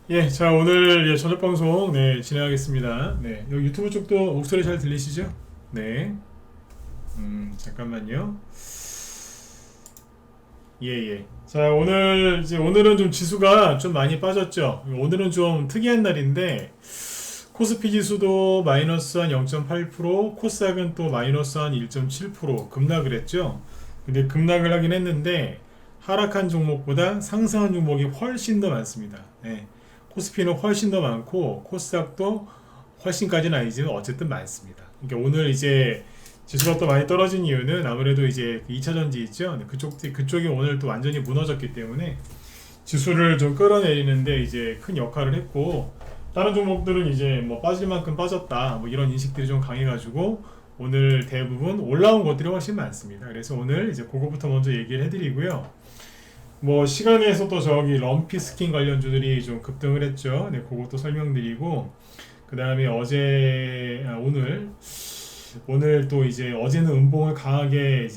예, 자 오늘 저녁 방송 진행하겠습니다. 네, 여기 유튜브 쪽도 목소리 잘 들리시죠? 네, 잠깐만요. 예, 예. 자 오늘은 좀 지수가 좀 많이 빠졌죠. 오늘은 좀 특이한 날인데 코스피 지수도 마이너스 한 0.8%, 코스닥은 또 마이너스 한 1.7% 급락을 했죠. 근데 급락을 하긴 했는데 하락한 종목보다 상승한 종목이 훨씬 더 많습니다. 네. 코스피는 훨씬 더 많고 코스닥도 훨씬까지는 아니지만 어쨌든 많습니다. 그러니까 오늘 이제 지수가 또 많이 떨어진 이유는 아무래도 이제 2차 전지 있죠. 그쪽이 오늘 또 완전히 무너졌기 때문에 지수를 좀 끌어내리는데 이제 큰 역할을 했고, 다른 종목들은 이제 뭐 빠질 만큼 빠졌다 뭐 이런 인식들이 좀 강해가지고 오늘 대부분 올라온 것들이 훨씬 많습니다. 그래서 오늘 이제 그거부터 먼저 얘기를 해드리고요. 뭐 시간에서 또 저기 럼피 스킨 관련주들이 좀 급등을 했죠. 네, 그것도 설명드리고, 그 다음에 오늘 또 이제 어제는 음봉을 강하게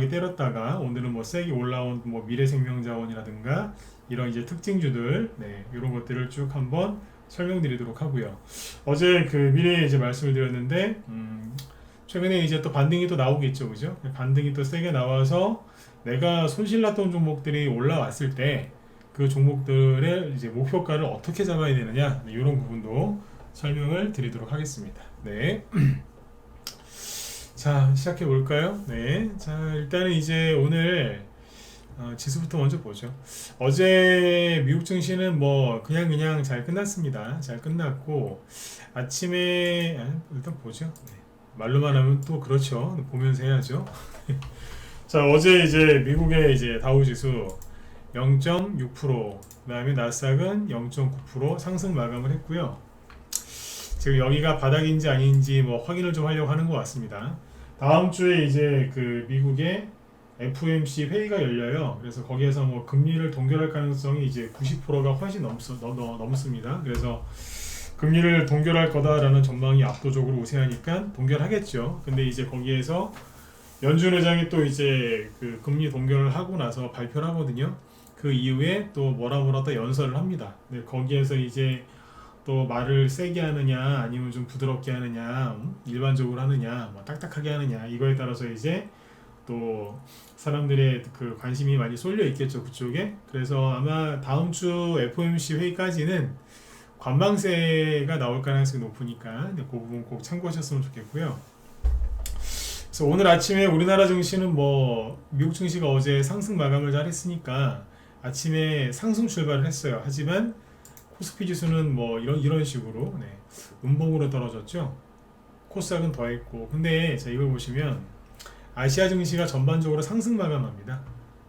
때렸다가 오늘은 뭐 세게 올라온 뭐 미래생명자원이라든가 이런 이제 특징주들, 이런 것들을 쭉 한번 설명드리도록 하고요. 어제 그 미래에 이제 말씀을 드렸는데, 최근에 이제 또 반등이 또 나오겠죠, 그죠? 반등이 또 세게 나와서 내가 손실났던 종목들이 올라왔을 때 그 종목들의 이제 목표가를 어떻게 잡아야 되느냐, 이런 부분도 설명을 드리도록 하겠습니다. 네. 자, 시작해 볼까요? 네. 자, 일단은 이제 오늘 지수부터 먼저 보죠. 어제 미국 증시는 뭐 그냥 잘 끝났습니다. 잘 끝났고 아침에 일단 보죠. 네. 말로만 하면 또 그렇죠. 보면서 해야죠. 자, 어제 이제 미국의 이제 다우 지수 0.6%, 그다음에 나스닥은 0.9% 상승 마감을 했고요. 지금 여기가 바닥인지 아닌지 뭐 확인을 좀 하려고 하는 것 같습니다. 다음 주에 이제 그 미국의 FOMC 회의가 열려요. 그래서 거기에서 뭐 금리를 동결할 가능성이 이제 90%가 훨씬 넘습니다. 그래서 금리를 동결할 거다라는 전망이 압도적으로 우세하니까 동결하겠죠. 근데 이제 거기에서 연준 의장이 또 이제 그 금리 동결을 하고 나서 발표를 하거든요. 그 이후에 또 뭐라 또 연설을 합니다. 근데 거기에서 이제 또 말을 세게 하느냐 아니면 좀 부드럽게 하느냐, 일반적으로 하느냐, 뭐 딱딱하게 하느냐, 이거에 따라서 이제 또 사람들의 그 관심이 많이 쏠려 있겠죠, 그쪽에. 그래서 아마 다음 주 FOMC 회의까지는 관망세가 나올 가능성이 높으니까 그 부분 꼭 참고하셨으면 좋겠고요. 그래서 오늘 아침에 우리나라 증시는 뭐 미국 증시가 어제 상승 마감을 잘 했으니까 아침에 상승 출발을 했어요. 하지만 코스피 지수는 뭐 이런 식으로 음봉으로 떨어졌죠. 코스닥은 더했고, 근데 자, 이걸 보시면 아시아 증시가 전반적으로 상승 마감합니다.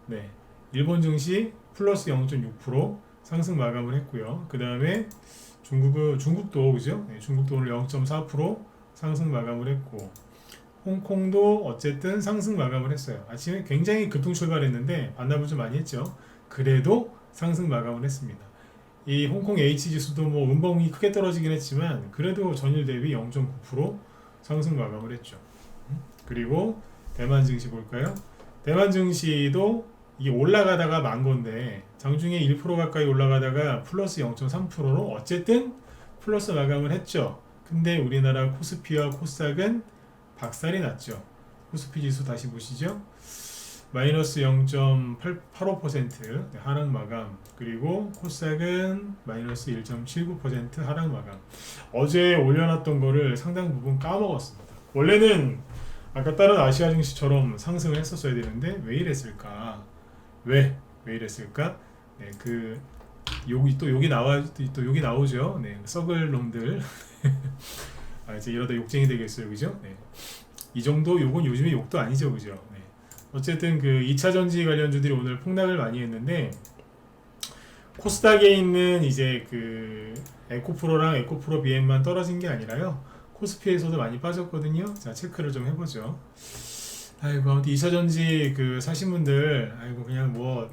네, 일본 증시 플러스 0.6% 상승 마감을 했고요. 그 다음에 중국도 그죠? 네, 중국도 오늘 0.4% 상승 마감을 했고, 홍콩도 어쨌든 상승 마감을 했어요. 아침에 굉장히 급등 출발했는데 반납을 좀 많이 했죠. 그래도 상승 마감을 했습니다. 이 홍콩 H 지수도 뭐 음봉이 크게 떨어지긴 했지만 그래도 전일 대비 0.9% 상승 마감을 했죠. 그리고 대만 증시 볼까요? 대만 증시도 이게 올라가다가 만 건데 장중에 1% 가까이 올라가다가 플러스 0.3%로 어쨌든 플러스 마감을 했죠. 근데 우리나라 코스피와 코스닥은 박살이 났죠. 코스피 지수 다시 보시죠. 마이너스 0.85% 하락 마감, 그리고 코스닥은 마이너스 1.79% 하락 마감. 어제 올려놨던 거를 상당 부분 까먹었습니다. 원래는 아까 다른 아시아 증시처럼 상승을 했었어야 되는데 왜 이랬을까? 왜 이랬을까? 네, 그 여기 나오죠. 네, 썩을 놈들. 아, 이제 이러다 욕쟁이 되겠어요, 그죠? 네. 이 정도 욕은 요즘에 욕도 아니죠, 그죠? 네. 어쨌든 그 2차 전지 관련주들이 오늘 폭락을 많이 했는데 코스닥에 있는 이제 그 에코프로랑 에코프로 BM만 떨어진 게 아니라요, 코스피에서도 많이 빠졌거든요. 자, 체크를 좀 해보죠. 아이고, 아무튼 2차 전지 그 사신 분들, 아이고 그냥 뭐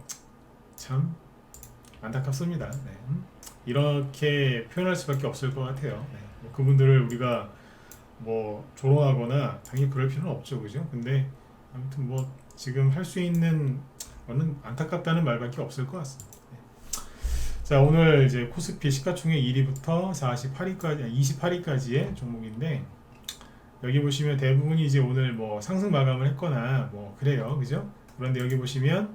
참 안타깝습니다. 네. 이렇게 표현할 수밖에 없을 것 같아요. 네. 뭐 그분들을 우리가 뭐 조롱하거나 당연히 그럴 필요는 없죠, 그죠? 근데 아무튼 뭐 지금 할 수 있는 거는 안타깝다는 말밖에 없을 것 같습니다. 네. 자, 오늘 이제 코스피 시가총액 1위부터 48위까지, 28위까지의 종목인데, 여기 보시면 대부분이 이제 오늘 뭐 상승 마감을 했거나 뭐 그래요. 그죠? 그런데 여기 보시면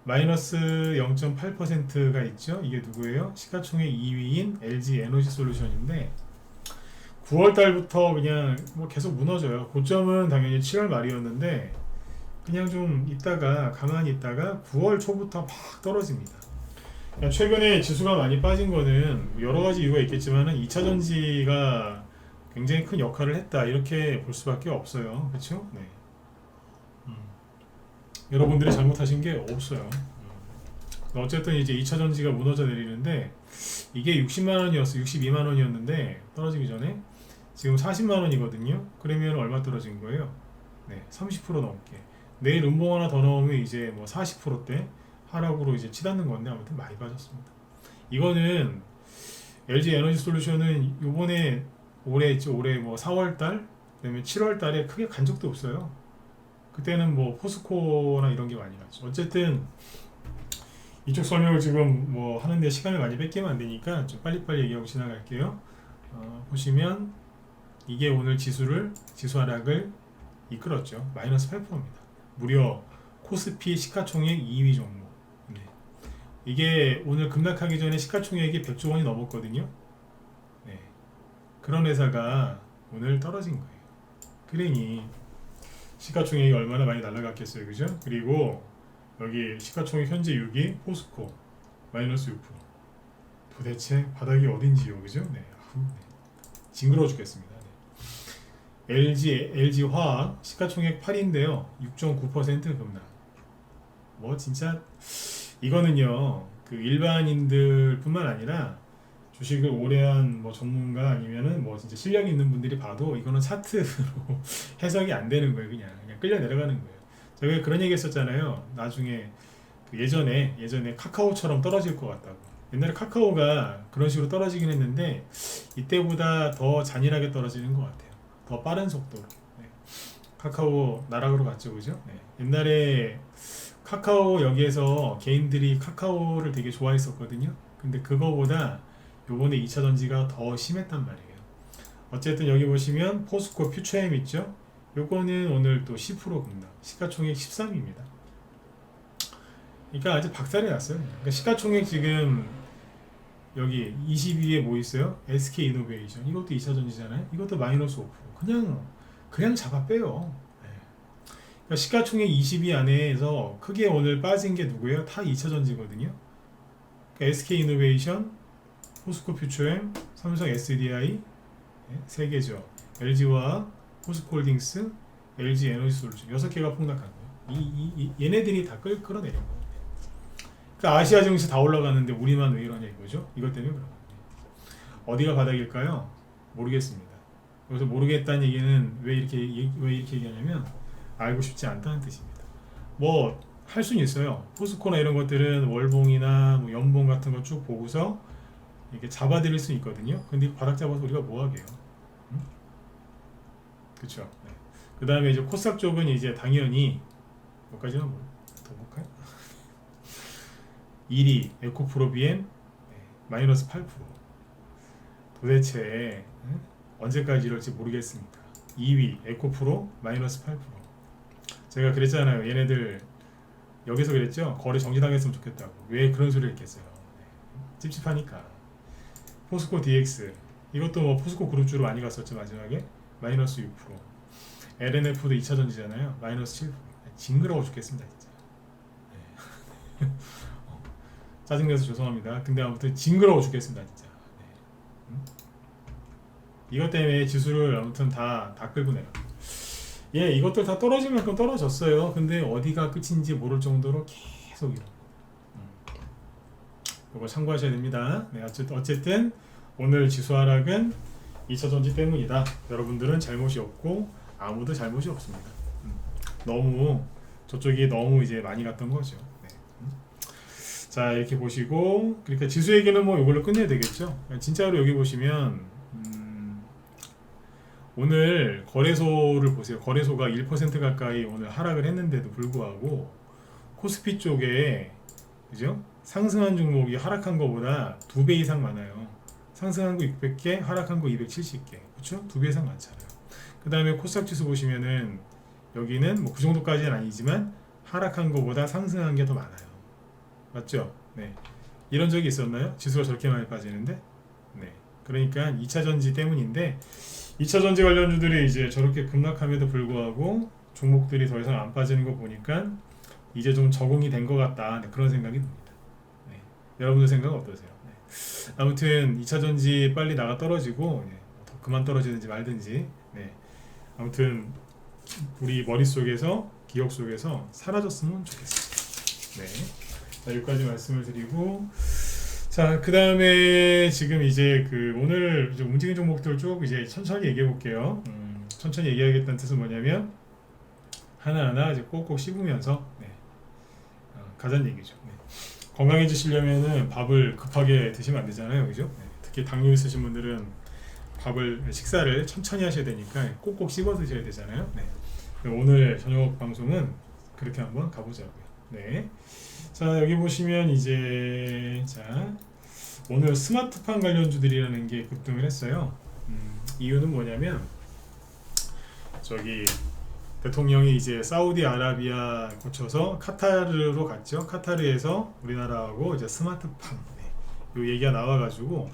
마이너스 0.8%가 있죠. 이게 누구예요? 시가총액 2위인 LG 에너지 솔루션인데 9월 달부터 그냥 뭐 계속 무너져요. 고점은 당연히 7월 말이었는데 그냥 좀 있다가 가만히 있다가 9월 초부터 막 떨어집니다. 그러니까 최근에 지수가 많이 빠진 거는 여러 가지 이유가 있겠지만은 2차 전지가 굉장히 큰 역할을 했다 이렇게 볼 수밖에 없어요. 그렇죠? 네. 여러분들이 잘못하신 게 없어요. 어쨌든 이제 2차 전지가 무너져 내리는데 이게 60만 원이었어, 62만 원이었는데 떨어지기 전에 지금 40만 원이거든요. 그러면 얼마 떨어진 거예요? 네, 30% 넘게. 내일 음봉 하나 더 넣으면 이제 뭐 40%대 하락으로 이제 치닫는 건데 아무튼 많이 빠졌습니다. 이거는 LG 에너지 솔루션은 요번에 올해 있죠. 올해 뭐 4월 달, 그다음에 7월 달에 크게 간 적도 없어요. 그때는 뭐 포스코나 이런 게 많이 갔죠. 어쨌든 이쪽 설명을 지금 뭐 하는데 시간을 많이 뺏기면 안 되니까 좀 빨리빨리 얘기하고 지나갈게요. 보시면 이게 오늘 지수 하락을 이끌었죠. 마이너스 8%입니다. 무려 코스피 시가총액 2위 종목. 네. 이게 오늘 급락하기 전에 시가총액이 100조 원이 넘었거든요. 네. 그런 회사가 오늘 떨어진 거예요. 그러니 시가총액이 얼마나 많이 날아갔겠어요, 그죠? 그리고 여기 시가총액 현재 6위 포스코 마이너스 6%. 도대체 바닥이 어딘지요, 그죠? 네, 네. 징그러워 죽겠습니다. 네. LG 화학 시가총액 8위인데요, 6.9% 급락. 뭐 진짜 이거는요, 그 일반인들뿐만 아니라 주식을 오래 한 뭐 전문가 아니면은 뭐 진짜 실력 있는 분들이 봐도 이거는 차트로 해석이 안 되는 거예요. 그냥 끌려 내려가는 거예요. 제가 그런 얘기 했었잖아요. 나중에 그 예전에 카카오처럼 떨어질 것 같다고. 옛날에 카카오가 그런 식으로 떨어지긴 했는데 이때보다 더 잔인하게 떨어지는 것 같아요. 더 빠른 속도로. 네. 카카오 나락으로 갔죠, 그죠? 네. 옛날에 카카오 여기에서 개인들이 카카오를 되게 좋아했었거든요. 근데 그거보다 요번에 2차 전지가 더 심했단 말이에요. 어쨌든 여기 보시면 포스코 퓨처엠 있죠? 요거는 오늘 또 10% 급락, 시가총액 13입니다. 그러니까 아주 박살이 났어요. 그러니까 시가총액 지금 여기 22위에 뭐 있어요? SK 이노베이션, 이것도 2차 전지잖아요. 이것도 마이너스 5%. 그냥 잡아 빼요. 네. 그러니까 시가총액 20위 안에서 크게 오늘 빠진 게 누구예요? 다 2차 전지거든요. 그러니까 SK 이노베이션, 포스코 퓨처엠, 삼성 SDI, 네, 세 개죠. LG화학, 포스코홀딩스, LG 에너지 솔루션 6개가 폭락한 거예요. 얘네들이 다 끌어내린 거예요. 그러니까 아시아 증시 다 올라가는데 우리만 왜 이러냐 이거죠. 이것 때문에 그런 거예요. 어디가 바닥일까요? 모르겠습니다. 그래서 모르겠다는 얘기는 왜 이렇게 얘기하냐면 알고 싶지 않다는 뜻입니다. 뭐 할 수는 있어요. 포스코나 이런 것들은 월봉이나 뭐 연봉 같은 거 쭉 보고서 이렇게 잡아드릴 수 있거든요. 근데 바닥 잡아서 우리가 뭐 하게요? 그렇죠. 네. 그 다음에 이제 코스닥 쪽은 이제 당연히 여기까지는 뭐 더 볼까요? 1위 에코프로비엠 네, 마이너스 8%. 도대체 언제까지 이럴지 모르겠습니다. 2위 에코프로 마이너스 8%. 제가 그랬잖아요. 얘네들 여기서 그랬죠. 거래 정지당했으면 좋겠다고. 왜 그런 소리를 했겠어요. 네. 찝찝하니까. 포스코 DX 이것도 뭐 포스코 그룹주로 많이 갔었죠. 마지막에 마이너스 6%. LNF도 2차 전지잖아요. 마이너스 7%. 징그러워 죽겠습니다 진짜. 네. 짜증내서 죄송합니다. 근데 아무튼 징그러워 죽겠습니다 진짜. 네. 이것 때문에 지수를 아무튼 다 끌고 내려. 예, 이것들 다 떨어질 만큼 떨어졌어요. 근데 어디가 끝인지 모를 정도로 계속 이런. 이거 참고하셔야 됩니다. 네, 어쨌든 오늘 지수 하락은 2차 전지 때문이다. 여러분들은 잘못이 없고 아무도 잘못이 없습니다. 너무 저쪽이 너무 이제 많이 갔던 거죠. 네. 자, 이렇게 보시고 그러니까 지수 얘기는 뭐 이걸로 끝내야 되겠죠. 진짜로 여기 보시면 오늘 거래소를 보세요. 거래소가 1% 가까이 오늘 하락을 했는데도 불구하고 코스피 쪽에 그죠? 상승한 종목이 하락한 거보다 2배 이상 많아요. 상승한 거 600개, 하락한 거 270개. 그렇죠? 2배 이상 많잖아요. 그 다음에 코스닥 지수 보시면은 여기는 뭐 그 정도까지는 아니지만 하락한 거보다 상승한 게 더 많아요. 맞죠? 네. 이런 적이 있었나요? 지수가 저렇게 많이 빠지는데? 네. 그러니까 2차 전지 때문인데 2차 전지 관련주들이 이제 저렇게 급락함에도 불구하고 종목들이 더 이상 안 빠지는 거 보니까 이제 좀 적응이 된 것 같다. 네, 그런 생각이 듭니다. 네. 여러분들 생각 어떠세요? 네. 아무튼 2차 전지 빨리 나가 떨어지고 네, 더 그만 떨어지든지 말든지 네. 아무튼 우리 머릿속에서 기억 속에서 사라졌으면 좋겠습니다. 네. 자, 여기까지 말씀을 드리고 자, 그 다음에 지금 이제 그 오늘 이제 움직이는 종목들 쭉 이제 천천히 얘기해 볼게요. 천천히 얘기하겠다는 뜻은 뭐냐면 하나하나 이제 꼭꼭 씹으면서 네. 가자는 얘기죠. 네. 건강해지시려면은 밥을 급하게 드시면 안 되잖아요, 그죠? 네. 특히 당뇨 있으신 분들은 식사를 천천히 하셔야 되니까 꼭꼭 씹어 드셔야 되잖아요. 네. 오늘 저녁 방송은 그렇게 한번 가보자고요. 네. 자, 여기 보시면 이제 자 오늘 스마트팜 관련주들이라는 게 급등을 했어요. 이유는 뭐냐면 저기 대통령이 이제 사우디아라비아 거쳐서 카타르로 갔죠. 카타르에서 우리나라하고 이제 스마트팜 요 얘기가 나와가지고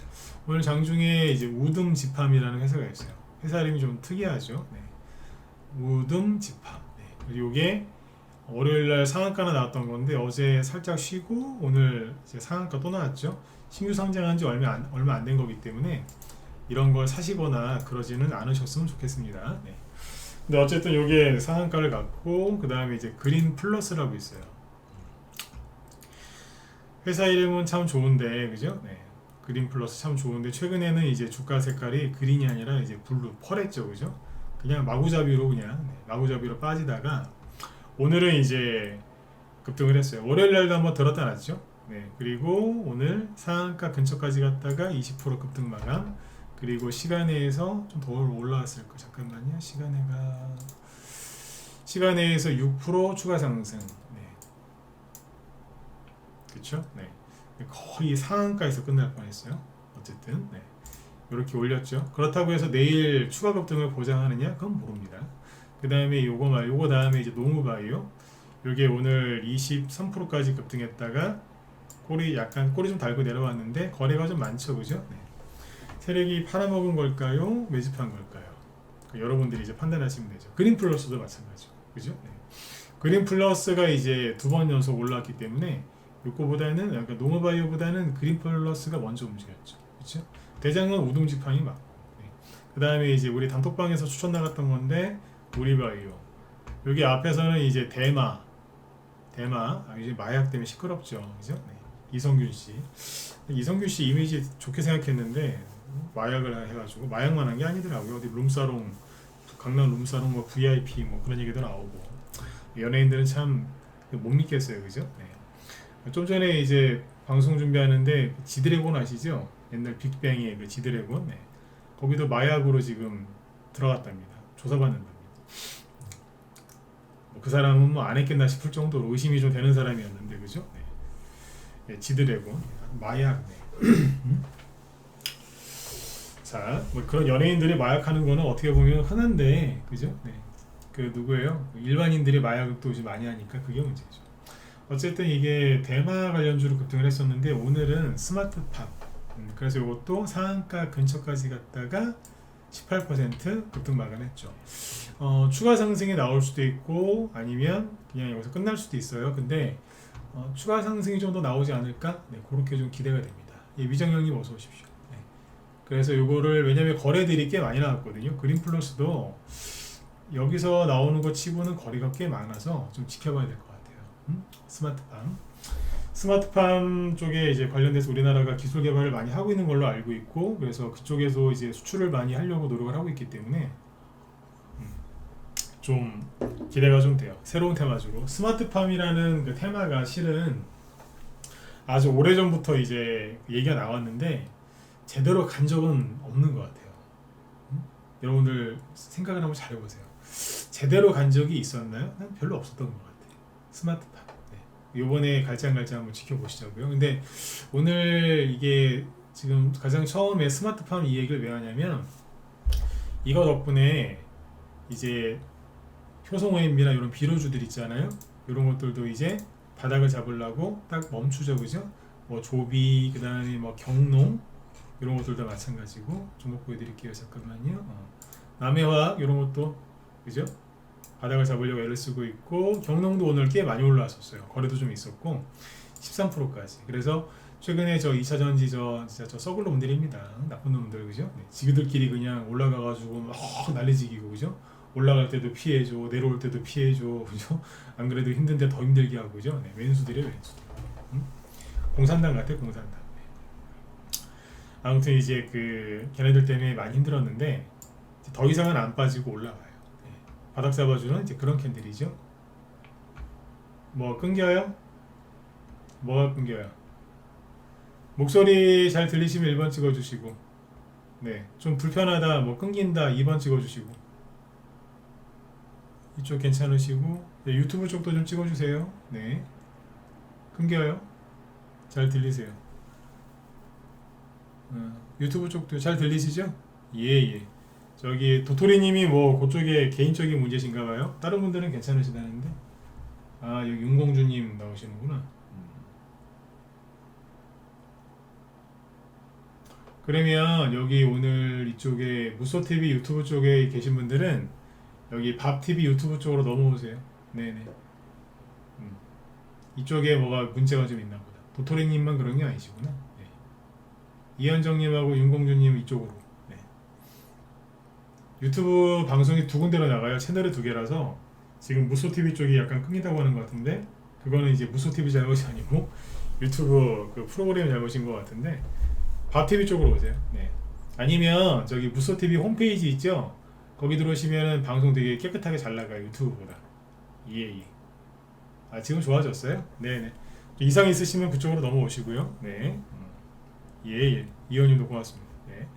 오늘 장중에 이제 우듬지팜이라는 회사가 있어요. 회사 이름이 좀 특이하죠. 네. 우듬지팜. 네. 그리고 이게 월요일날 상한가나 나왔던 건데 어제 살짝 쉬고 오늘 이제 상한가 또 나왔죠. 신규 상장한 지 얼마 안 된 거기 때문에 이런 걸 사시거나 그러지는 않으셨으면 좋겠습니다. 네. 근데 어쨌든 이게 상한가를 갖고 그 다음에 이제 그린 플러스라고 있어요. 회사 이름은 참 좋은데 그죠? 네. 그린 플러스 참 좋은데 최근에는 이제 주가 색깔이 그린이 아니라 이제 블루 펄했죠, 그죠? 그냥 마구잡이로 그냥 마구잡이로 빠지다가 오늘은 이제 급등을 했어요. 월요일 날도 한번 들었다 놨죠. 네. 그리고 오늘 상한가 근처까지 갔다가 20% 급등 마감. 그리고 시간에서 좀 더 올라왔을 거. 잠깐만요. 시간에서 6% 추가 상승. 네. 그렇죠? 네. 거의 상한가에서 끝날 뻔했어요. 어쨌든 네. 이렇게 올렸죠. 그렇다고 해서 내일 추가 급등을 보장하느냐? 그건 모릅니다. 그 다음에 요거 다음에 이제 노무바이오 요게 오늘 23%까지 급등했다가 꼬리 좀 달고 내려왔는데 거래가 좀 많죠, 그죠? 네. 세력이 팔아먹은 걸까요? 매집한 걸까요? 여러분들이 이제 판단하시면 되죠. 그린 플러스도 마찬가지죠, 그죠? 네. 그린 플러스가 이제 2번 연속 올라왔기 때문에 요거보다는 그러니까 노무바이오보다는 그린 플러스가 먼저 움직였죠, 그렇죠? 대장은 우동지판이 맞고 네. 그 다음에 이제 우리 단톡방에서 추천 나갔던 건데 우리바이오 여기 앞에서는 이제 대마 이제 마약 때문에 시끄럽죠, 그죠? 네. 이성균 씨 이미지 좋게 생각했는데 마약을 해가지고 마약만 한 게 아니더라고요. 어디 룸사롱 강남 룸사롱 뭐 VIP 뭐 그런 얘기도 나오고 연예인들은 참 못 믿겠어요, 그죠? 네. 좀 전에 이제 방송 준비하는데 지드래곤 아시죠? 옛날 빅뱅의 그 지드래곤 네. 거기도 마약으로 지금 들어갔답니다. 조사받는답니다. 그 사람은 뭐 안 했겠나 싶을 정도로 의심이 좀 되는 사람이었는데 그죠? 네. 네, 지드래곤 마약 네. 자, 뭐 그런 연예인들이 마약하는 거는 어떻게 보면 흔한데 그죠? 네. 그 누구예요? 일반인들이 마약을 또 이제 많이 하니까 그게 문제죠. 어쨌든 이게 대마 관련주로 급등을 했었는데 오늘은 스마트팜 그래서 이것도 상한가 근처까지 갔다가 18% 급등 마감했죠. 추가 상승이 나올 수도 있고 아니면 그냥 여기서 끝날 수도 있어요. 근데 추가 상승이 좀 더 나오지 않을까? 네, 그렇게 좀 기대가 됩니다. 예, 위정형님 어서 오십시오. 네. 그래서 요거를 왜냐면 거래들이 꽤 많이 나왔거든요. 그린 플러스도 여기서 나오는 것 치고는 거리가 꽤 많아서 좀 지켜봐야 될 것 같아요. 스마트팜 쪽에 이제 관련돼서 우리나라가 기술 개발을 많이 하고 있는 걸로 알고 있고 그래서 그쪽에서 이제 수출을 많이 하려고 노력을 하고 있기 때문에 좀 기대가 좀 돼요. 새로운 테마주로 스마트팜이라는 그 테마가 실은 아주 오래전부터 이제 얘기가 나왔는데 제대로 간 적은 없는 것 같아요. 여러분들 생각을 한번 잘 해보세요. 제대로 간 적이 있었나요? 난 별로 없었던 것 같아요. 스마트팜. 네. 요번에 갈장갈장 한번 지켜보시자고요. 근데 오늘 이게 지금 가장 처음에 스마트팜 이 얘기를 왜 하냐면 이거 덕분에 이제 효성오염이나 이런 비료주들 있잖아요. 이런 것들도 이제 바닥을 잡으려고 딱 멈추죠, 그죠? 뭐 조비, 그 다음에 뭐 경농 이런 것들도 마찬가지고. 주목 보여드릴게요. 잠깐만요. 남해화학 이런 것도 그죠? 바닥을 잡으려고 애를 쓰고 있고, 경농도 오늘 꽤 많이 올라왔었어요. 거래도 좀 있었고 13%까지. 그래서 최근에 저 2차전지 진짜 저 썩을 놈들입니다. 나쁜 놈들, 그죠? 네, 지그들끼리 그냥 올라가가지고 막 난리지기고, 그죠? 올라갈 때도 피해줘, 내려올 때도 피해줘, 그죠? 안 그래도 힘든데 더 힘들게 하고, 그죠? 네, 왼수들이에요, 왼수들. 공산당 같아, 공산당. 네. 아무튼 이제 걔네들 때문에 많이 힘들었는데 더 이상은 안 빠지고 올라와요. 네. 바닥 잡아주는 이제 그런 캔들이죠. 뭐 끊겨요? 뭐가 끊겨요? 목소리 잘 들리시면 1번 찍어주시고, 네, 좀 불편하다, 뭐 끊긴다 2번 찍어주시고, 이쪽 괜찮으시고, 네, 유튜브 쪽도 좀 찍어주세요. 네, 끊겨요? 잘 들리세요? 유튜브 쪽도 잘 들리시죠? 예예. 저기 도토리님이 뭐 그쪽에 개인적인 문제신가봐요. 다른 분들은 괜찮으시다는데. 아, 여기 윤공주님 나오시는구나. 그러면 여기 오늘 이쪽에 무소TV 유튜브 쪽에 계신 분들은 여기 밥TV 유튜브 쪽으로 넘어오세요. 네네. 이쪽에 뭐가 문제가 좀 있나 보다. 도토리님만 그런 게 아니시구나. 네. 이현정님하고 윤공주님 이쪽으로. 네. 유튜브 방송이 두 군데로 나가요. 채널이 두 개라서 지금 무소TV 쪽이 약간 끊긴다고 하는 것 같은데, 그거는 이제 무소TV 잘못이 아니고 유튜브 그 프로그램 잘못인 것 같은데, 밥TV 쪽으로 오세요. 네. 아니면 저기 무소TV 홈페이지 있죠? 거기 들어오시면 방송 되게 깨끗하게 잘 나가요, 유튜브보다. 예. 아, 지금 좋아졌어요? 네네. 이상 있으시면 그쪽으로 넘어오시고요. 네. 예. 이현님도 고맙습니다. 네.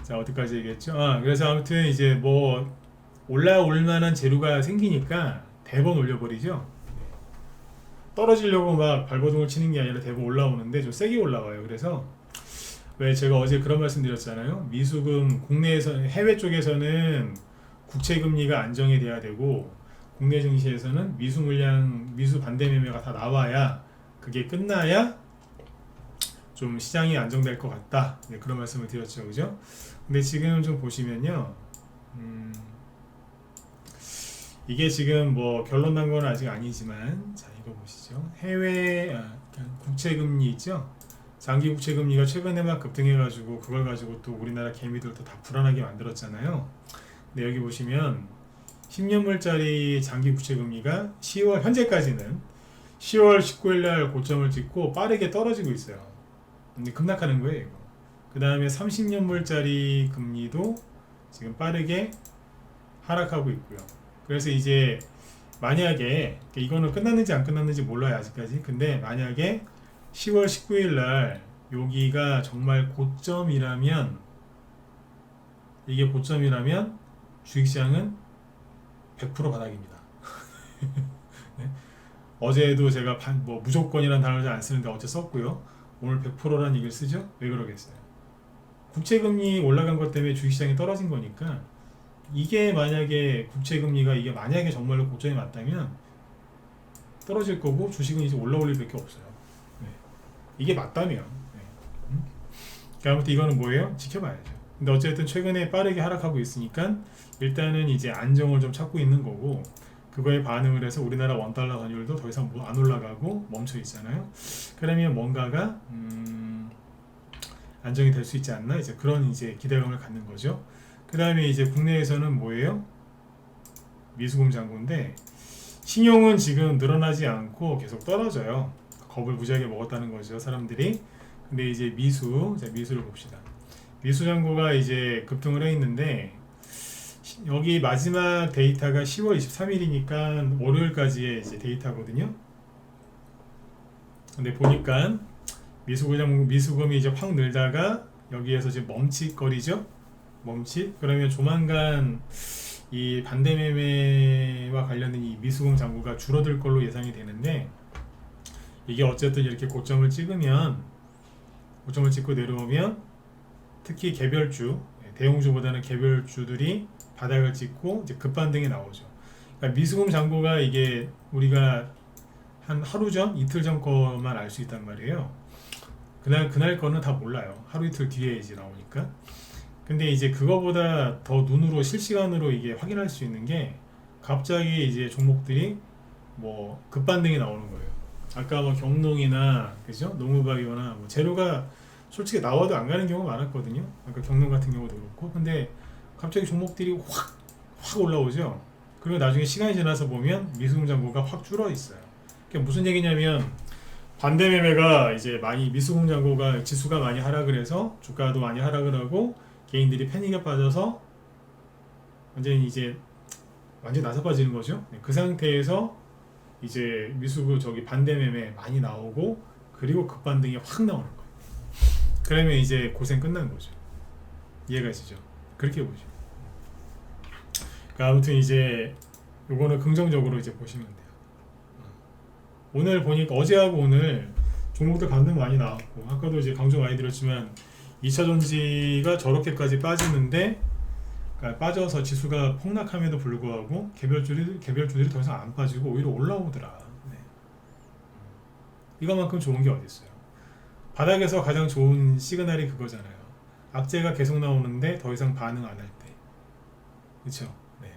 자, 어디까지 얘기했죠? 그래서 아무튼 이제 뭐 올라올 만한 재료가 생기니까 대번 올려버리죠. 떨어지려고 막 발버둥을 치는 게 아니라 대번 올라오는데 좀 세게 올라와요. 그래서 왜 제가 어제 그런 말씀 드렸잖아요. 미수금 국내에서, 해외 쪽에서는 국채 금리가 안정이 돼야 되고, 국내 증시에서는 미수 물량, 미수 반대 매매가 다 나와야, 그게 끝나야 좀 시장이 안정될 것 같다. 네, 그런 말씀을 드렸죠, 그죠? 근데 지금 좀 보시면요, 이게 지금 뭐 결론 난 건 아직 아니지만, 자, 이거 보시죠. 해외 국채 금리 있죠? 장기 국채 금리가 최근에 막 급등해가지고 그걸 가지고 또 우리나라 개미들도 다 불안하게 만들었잖아요. 근데 여기 보시면 10년물짜리 장기 국채 금리가 10월 현재까지는 10월 19일 날 고점을 찍고 빠르게 떨어지고 있어요. 근데 급락하는 거예요, 이거. 그 다음에 30년물짜리 금리도 지금 빠르게 하락하고 있고요. 그래서 이제 만약에 이거는 끝났는지 안 끝났는지 몰라요, 아직까지. 근데 만약에 10월 19일 날 여기가 정말 고점이라면, 이게 고점이라면 주식시장은 100% 바닥입니다. 네? 어제도 제가 뭐 무조건이라는 단어를 잘 안 쓰는데 어제 썼고요. 오늘 100%라는 얘기를 쓰죠? 왜 그러겠어요? 국채금리 올라간 것 때문에 주식시장이 떨어진 거니까, 이게 만약에 국채금리가 이게 만약에 정말로 고점이 맞다면 떨어질 거고 주식은 이제 올라올 일밖에 없어요. 네. 이게 맞다면. 네. 아무튼 이거는 뭐예요? 지켜봐야죠. 근데 어쨌든 최근에 빠르게 하락하고 있으니까 일단은 이제 안정을 좀 찾고 있는 거고, 그거에 반응을 해서 우리나라 원달러 환율도 더 이상 안 올라가고 멈춰 있잖아요. 그러면 뭔가가 안정이 될 수 있지 않나, 이제 그런 이제 기대감을 갖는 거죠. 그 다음에 이제 국내에서는 뭐예요? 미수금 잔고인데, 신용은 지금 늘어나지 않고 계속 떨어져요. 겁을 무지하게 먹었다는 거죠, 사람들이. 근데 이제 미수를 봅시다. 미수 잔고가 이제 급등을 해 있는데, 여기 마지막 데이터가 10월 23일이니까 월요일까지의 이제 데이터거든요. 근데 보니까 미수금이 이제 확 늘다가 여기에서 이제 멈칫거리죠. 그러면 조만간 이 반대매매와 관련된 이 미수금 잔고가 줄어들 걸로 예상이 되는데, 이게 어쨌든 이렇게 고점을 찍으면 고점을 찍고 내려오면 특히 개별주, 대형주보다는 개별주들이 바닥을 찍고 이제 급반등이 나오죠. 그러니까 미수금 잔고가 이게 우리가 한 하루 전, 이틀 전 거만 알 수 있단 말이에요. 그날 거는 다 몰라요. 하루 이틀 뒤에 이제 나오니까. 근데 이제 그거보다 더 눈으로 실시간으로 이게 확인할 수 있는 게 갑자기 이제 종목들이 뭐 급반등이 나오는 거예요. 아까 뭐 경농이나 그죠? 농우박이거나 뭐 재료가 솔직히 나와도 안 가는 경우가 많았거든요. 아까 경농 같은 경우도 그렇고. 근데 갑자기 종목들이 확 올라오죠. 그리고 나중에 시간이 지나서 보면 미수금 잔고가 확 줄어 있어요. 그게 무슨 얘기냐면 반대 매매가 이제 많이 미수금 잔고가 지수가 많이 하락을 해서 주가도 많이 하락을 하고 개인들이 패닉에 빠져서 완전 나서 빠지는 거죠. 그 상태에서 이제 미수금 반대 매매 많이 나오고 그리고 급반등이 확 나오는 거예요. 그러면 이제 고생 끝난 거죠. 이해가 되시죠? 그렇게 보죠. 그러니까 아무튼 이제 요거는 긍정적으로 이제 보시면 돼요. 오늘 보니까 어제하고 오늘 종목들 반등 많이 나왔고 아까도 이제 강조 많이 드렸지만 2차전지가 저렇게까지 빠지는데 그러니까 빠져서 지수가 폭락함에도 불구하고 개별주들이 더 이상 안 빠지고 오히려 올라오더라. 네. 이거만큼 좋은 게 어디 있어요? 바닥에서 가장 좋은 시그널이 그거잖아요. 악재가 계속 나오는데 더 이상 반응 안 할 때. 그렇죠? 네.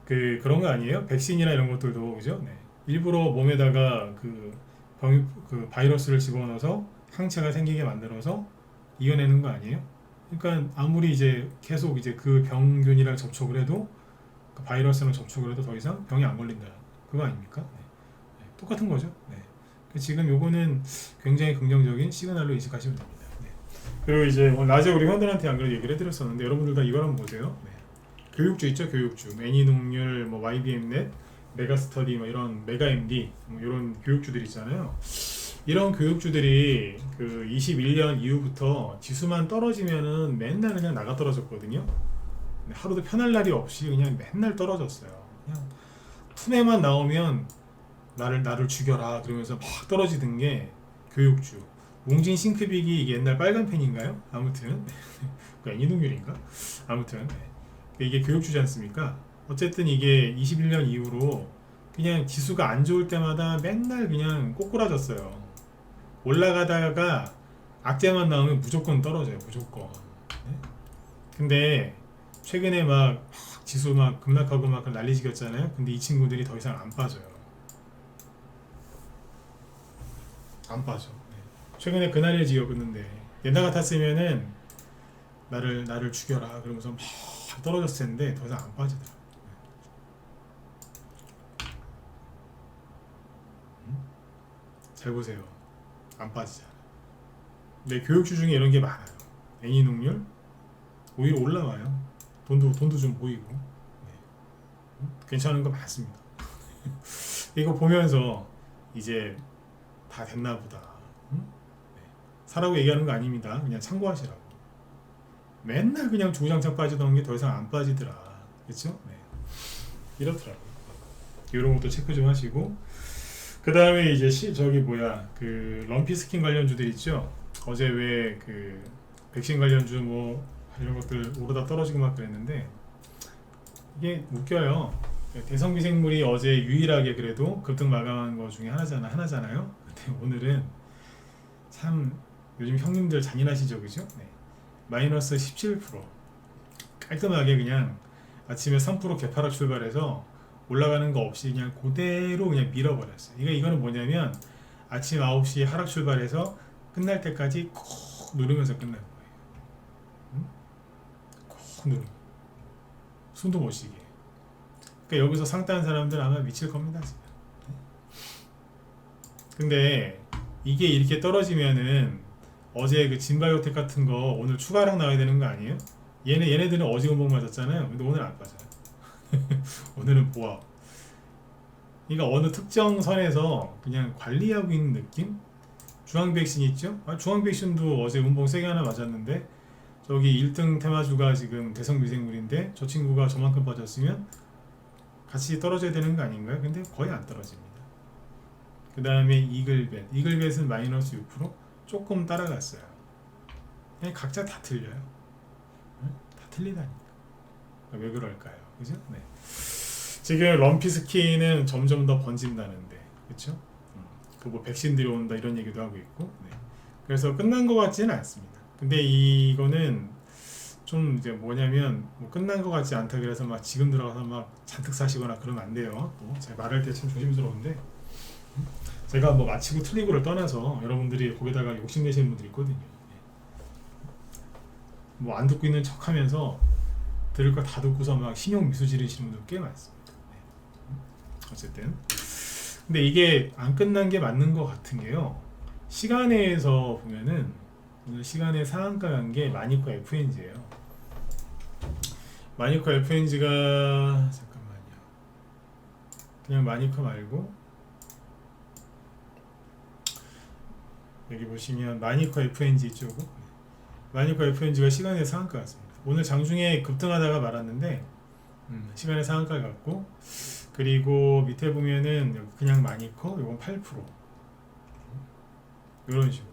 그런 거 아니에요? 백신이나 이런 것들도 그죠? 네. 일부러 몸에다가 그 바이러스를 집어넣어서 항체가 생기게 만들어서 이겨내는 거 아니에요? 그러니까 아무리 이제 계속 이제 그 병균이랑 접촉을 해도 그 바이러스랑 접촉을 해도 더 이상 병이 안 걸린다. 그거 아닙니까? 네. 네. 똑같은 거죠. 네. 지금 요거는 굉장히 긍정적인 시그널로 인식하시면 됩니다. 네. 그리고 이제 낮에 우리 회원들한테 안 그래도 얘기를 해드렸었는데 여러분들 다 이걸 한번 보세요. 네. 교육주 있죠, 교육주. 애니농률, 뭐 YBM넷, 메가스터디, 뭐 이런 메가MD, 뭐 이런 교육주들 있잖아요. 이런 교육주들이 그 21년 이후부터 지수만 떨어지면은 맨날 그냥 나가 떨어졌거든요. 하루도 편할 날이 없이 그냥 맨날 떨어졌어요. 그냥 툰에만 나오면 나를 죽여라 그러면서 막 떨어지던 게 교육주. 웅진 싱크빅이 이게 옛날 빨간 펜인가요? 아무튼 그 애니농률인가? 아무튼 이게 교육주지 않습니까? 어쨌든 이게 21년 이후로 그냥 지수가 안 좋을 때마다 맨날 그냥 꼬꾸라졌어요. 올라가다가 악재만 나오면 무조건 떨어져요. 무조건. 네? 근데 최근에 막 지수 막 급락하고 막 난리지겼잖아요. 근데 이 친구들이 더 이상 안 빠져요. 안 빠져. 네. 최근에 그날의 지역이었는데 옛날 같았으면은 나를 죽여라 그러면서 막 떨어졌을 텐데 더 이상 안 빠지더라. 잘 보세요. 안 빠지잖아. 근데 교육주 중에 이런 게 많아요. 애니농률 오히려 올라와요. 돈도 좀 보이고. 네. 괜찮은 거 많습니다. 이거 보면서 이제 다 됐나 보다. 네. 사라고 얘기하는 거 아닙니다. 그냥 참고하시라고. 맨날 그냥 주구장창 빠지던 게 더 이상 안 빠지더라. 그렇죠? 네. 이렇더라고요. 이런 것도 체크 좀 하시고 그 다음에 이제 그 럼피 스킨 관련주들 있죠. 어제 왜 그 백신 관련주 뭐 이런 것들 오르다 떨어지고 막 그랬는데 이게 웃겨요. 대성비생물이 어제 유일하게 그래도 급등 마감한 거 중에 하나잖아요. 근데 오늘은 참 요즘 형님들 잔인하시죠, 그죠? 네. 마이너스 17% 깔끔하게 그냥 아침에 3% 개파락 출발해서 올라가는 거 없이 그냥 그대로 그냥 밀어버렸어요. 이거는 뭐냐면 아침 9시 하락 출발해서 끝날 때까지 콕 누르면서 끝난 거예요. 응? 콕 누르면 숨도 못 쉬게. 그러니까 여기서 상 따는 사람들 아마 미칠 겁니다 지금. 근데 이게 이렇게 떨어지면은 어제 그 진바이오텍 같은 거 오늘 추가 하락 나와야 되는 거 아니에요? 얘네들은 어지간복 맞았잖아요. 근데 오늘 안 빠져요. 오늘은 보합. 그러니까 어느 특정 선에서 그냥 관리하고 있는 느낌? 중앙 백신 있죠? 중앙 백신도 어제 운봉 세게 하나 맞았는데 저기 1등 테마주가 지금 대성미생물인데 저 친구가 저만큼 빠졌으면 같이 떨어져야 되는 거 아닌가요? 근데 거의 안 떨어집니다. 그 다음에 이글벳. 이글벳은 마이너스 6%, 조금 따라갔어요. 그냥 각자 다 틀려요. 응? 다 틀리다니까. 왜 그럴까요? 그죠? 네. 지금 럼피스키는 점점 더 번진다는데, 그렇죠? 그 뭐 백신 들여온다 이런 얘기도 하고 있고, 네. 그래서 끝난 것 같지는 않습니다. 근데 이거는 좀 이제 뭐냐면 뭐 끝난 것 같지 않다 그래서 막 지금 들어가서 막 잔뜩 사시거나 그러면 안 돼요. 또 제가 말할 때 참 조심스러운데, 제가 뭐 마치고 틀리고를 떠나서 여러분들이 거기다가 욕심내시는 분들이 있거든요. 뭐 안 듣고 있는 척하면서 들을 거 다 듣고서 막 신용 미수 지르시는 분들 꽤 많습니다. 어쨌든 근데 이게 안 끝난 게 맞는 것 같은 게요. 시간에서 보면은 오늘 시간의 상한가 간 게 마니커 FNG예요. 마니커 FNG가 잠깐만요. 그냥 마니커 말고 여기 보시면 마니커 FNG 있죠. 마니커 FNG가 시간의 상한가 같습니다. 오늘 장중에 급등하다가 말았는데 시간의 상한가 같고, 그리고 밑에 보면은 그냥 마니커 이건 8% 이런 식으로.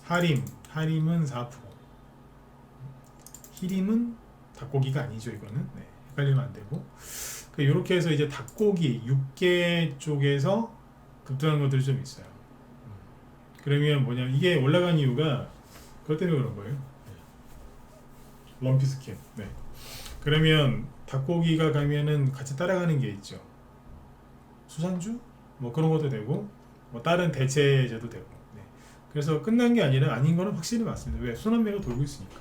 하림은 4%, 히림은 닭고기가 아니죠. 이거는 네, 헷갈리면 안 되고. 이렇게 해서 이제 닭고기 6개 쪽에서 급등한 것들이 좀 있어요. 그러면 뭐냐면 이게 올라간 이유가 그것 때문에 그런 거예요. 럼피스킨. 네. 그러면 닭고기가 가면은 같이 따라가는 게 있죠. 수산주? 뭐 그런 것도 되고, 뭐 다른 대체제도 되고. 네. 그래서 끝난 게 아니라 아닌 거는 확실히 맞습니다. 왜? 순환매가 돌고 있으니까.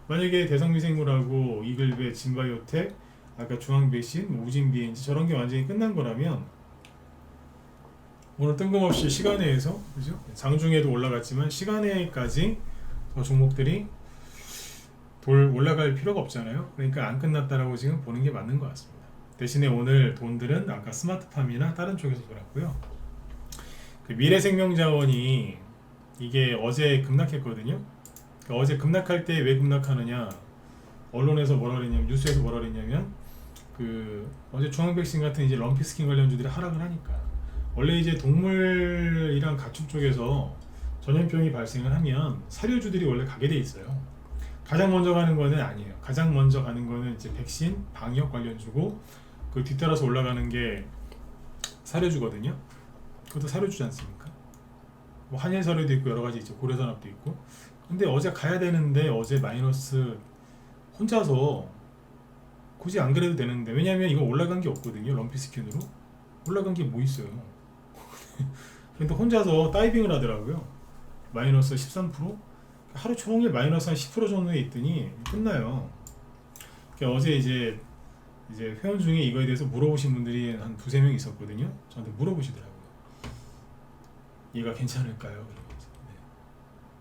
만약에 대성미생물하고 이글벳, 진바이오텍, 아까 중앙백신, 우진비엔지 저런 게 완전히 끝난 거라면 오늘 뜬금없이 시간외에서, 그죠? 장중에도 올라갔지만 시간외까지 종목들이 올라갈 필요가 없잖아요. 그러니까 안 끝났다라고 지금 보는 게 맞는 것 같습니다. 대신에 오늘 돈들은 아까 스마트팜이나 다른 쪽에서 돌았고요. 그 미래생명자원이 이게 어제 급락했거든요. 그러니까 어제 급락할 때 왜 급락하느냐? 언론에서 뭐라 그랬냐면, 뉴스에서 뭐라 그랬냐면, 그 어제 중앙백신 같은 이제 럼피스킨 관련주들이 하락을 하니까, 원래 이제 동물이랑 가축 쪽에서 전염병이 발생을 하면 사료주들이 원래 가게 돼 있어요. 가장 먼저 가는 거는 아니에요. 가장 먼저 가는 거는 이제 백신, 방역 관련주고, 그 뒤따라서 올라가는 게 사료주거든요. 그것도 사료주지 않습니까? 뭐 한일사료도 있고 여러 가지 있죠. 고려산업도 있고. 근데 어제 가야 되는데 어제 마이너스 혼자서 굳이 안 그래도 되는데, 왜냐면 이거 올라간 게 없거든요. 럼피스킨으로 올라간 게 뭐 있어요. 근데 혼자서 다이빙을 하더라고요. 마이너스 13%? 하루 종일 마이너스 한 10% 정도에 있더니 끝나요. 그러니까 어제 이제 회원 중에 이거에 대해서 물어보신 분들이 한 두세 명 있었거든요. 저한테 물어보시더라고요. 얘가 괜찮을까요? 그러면서.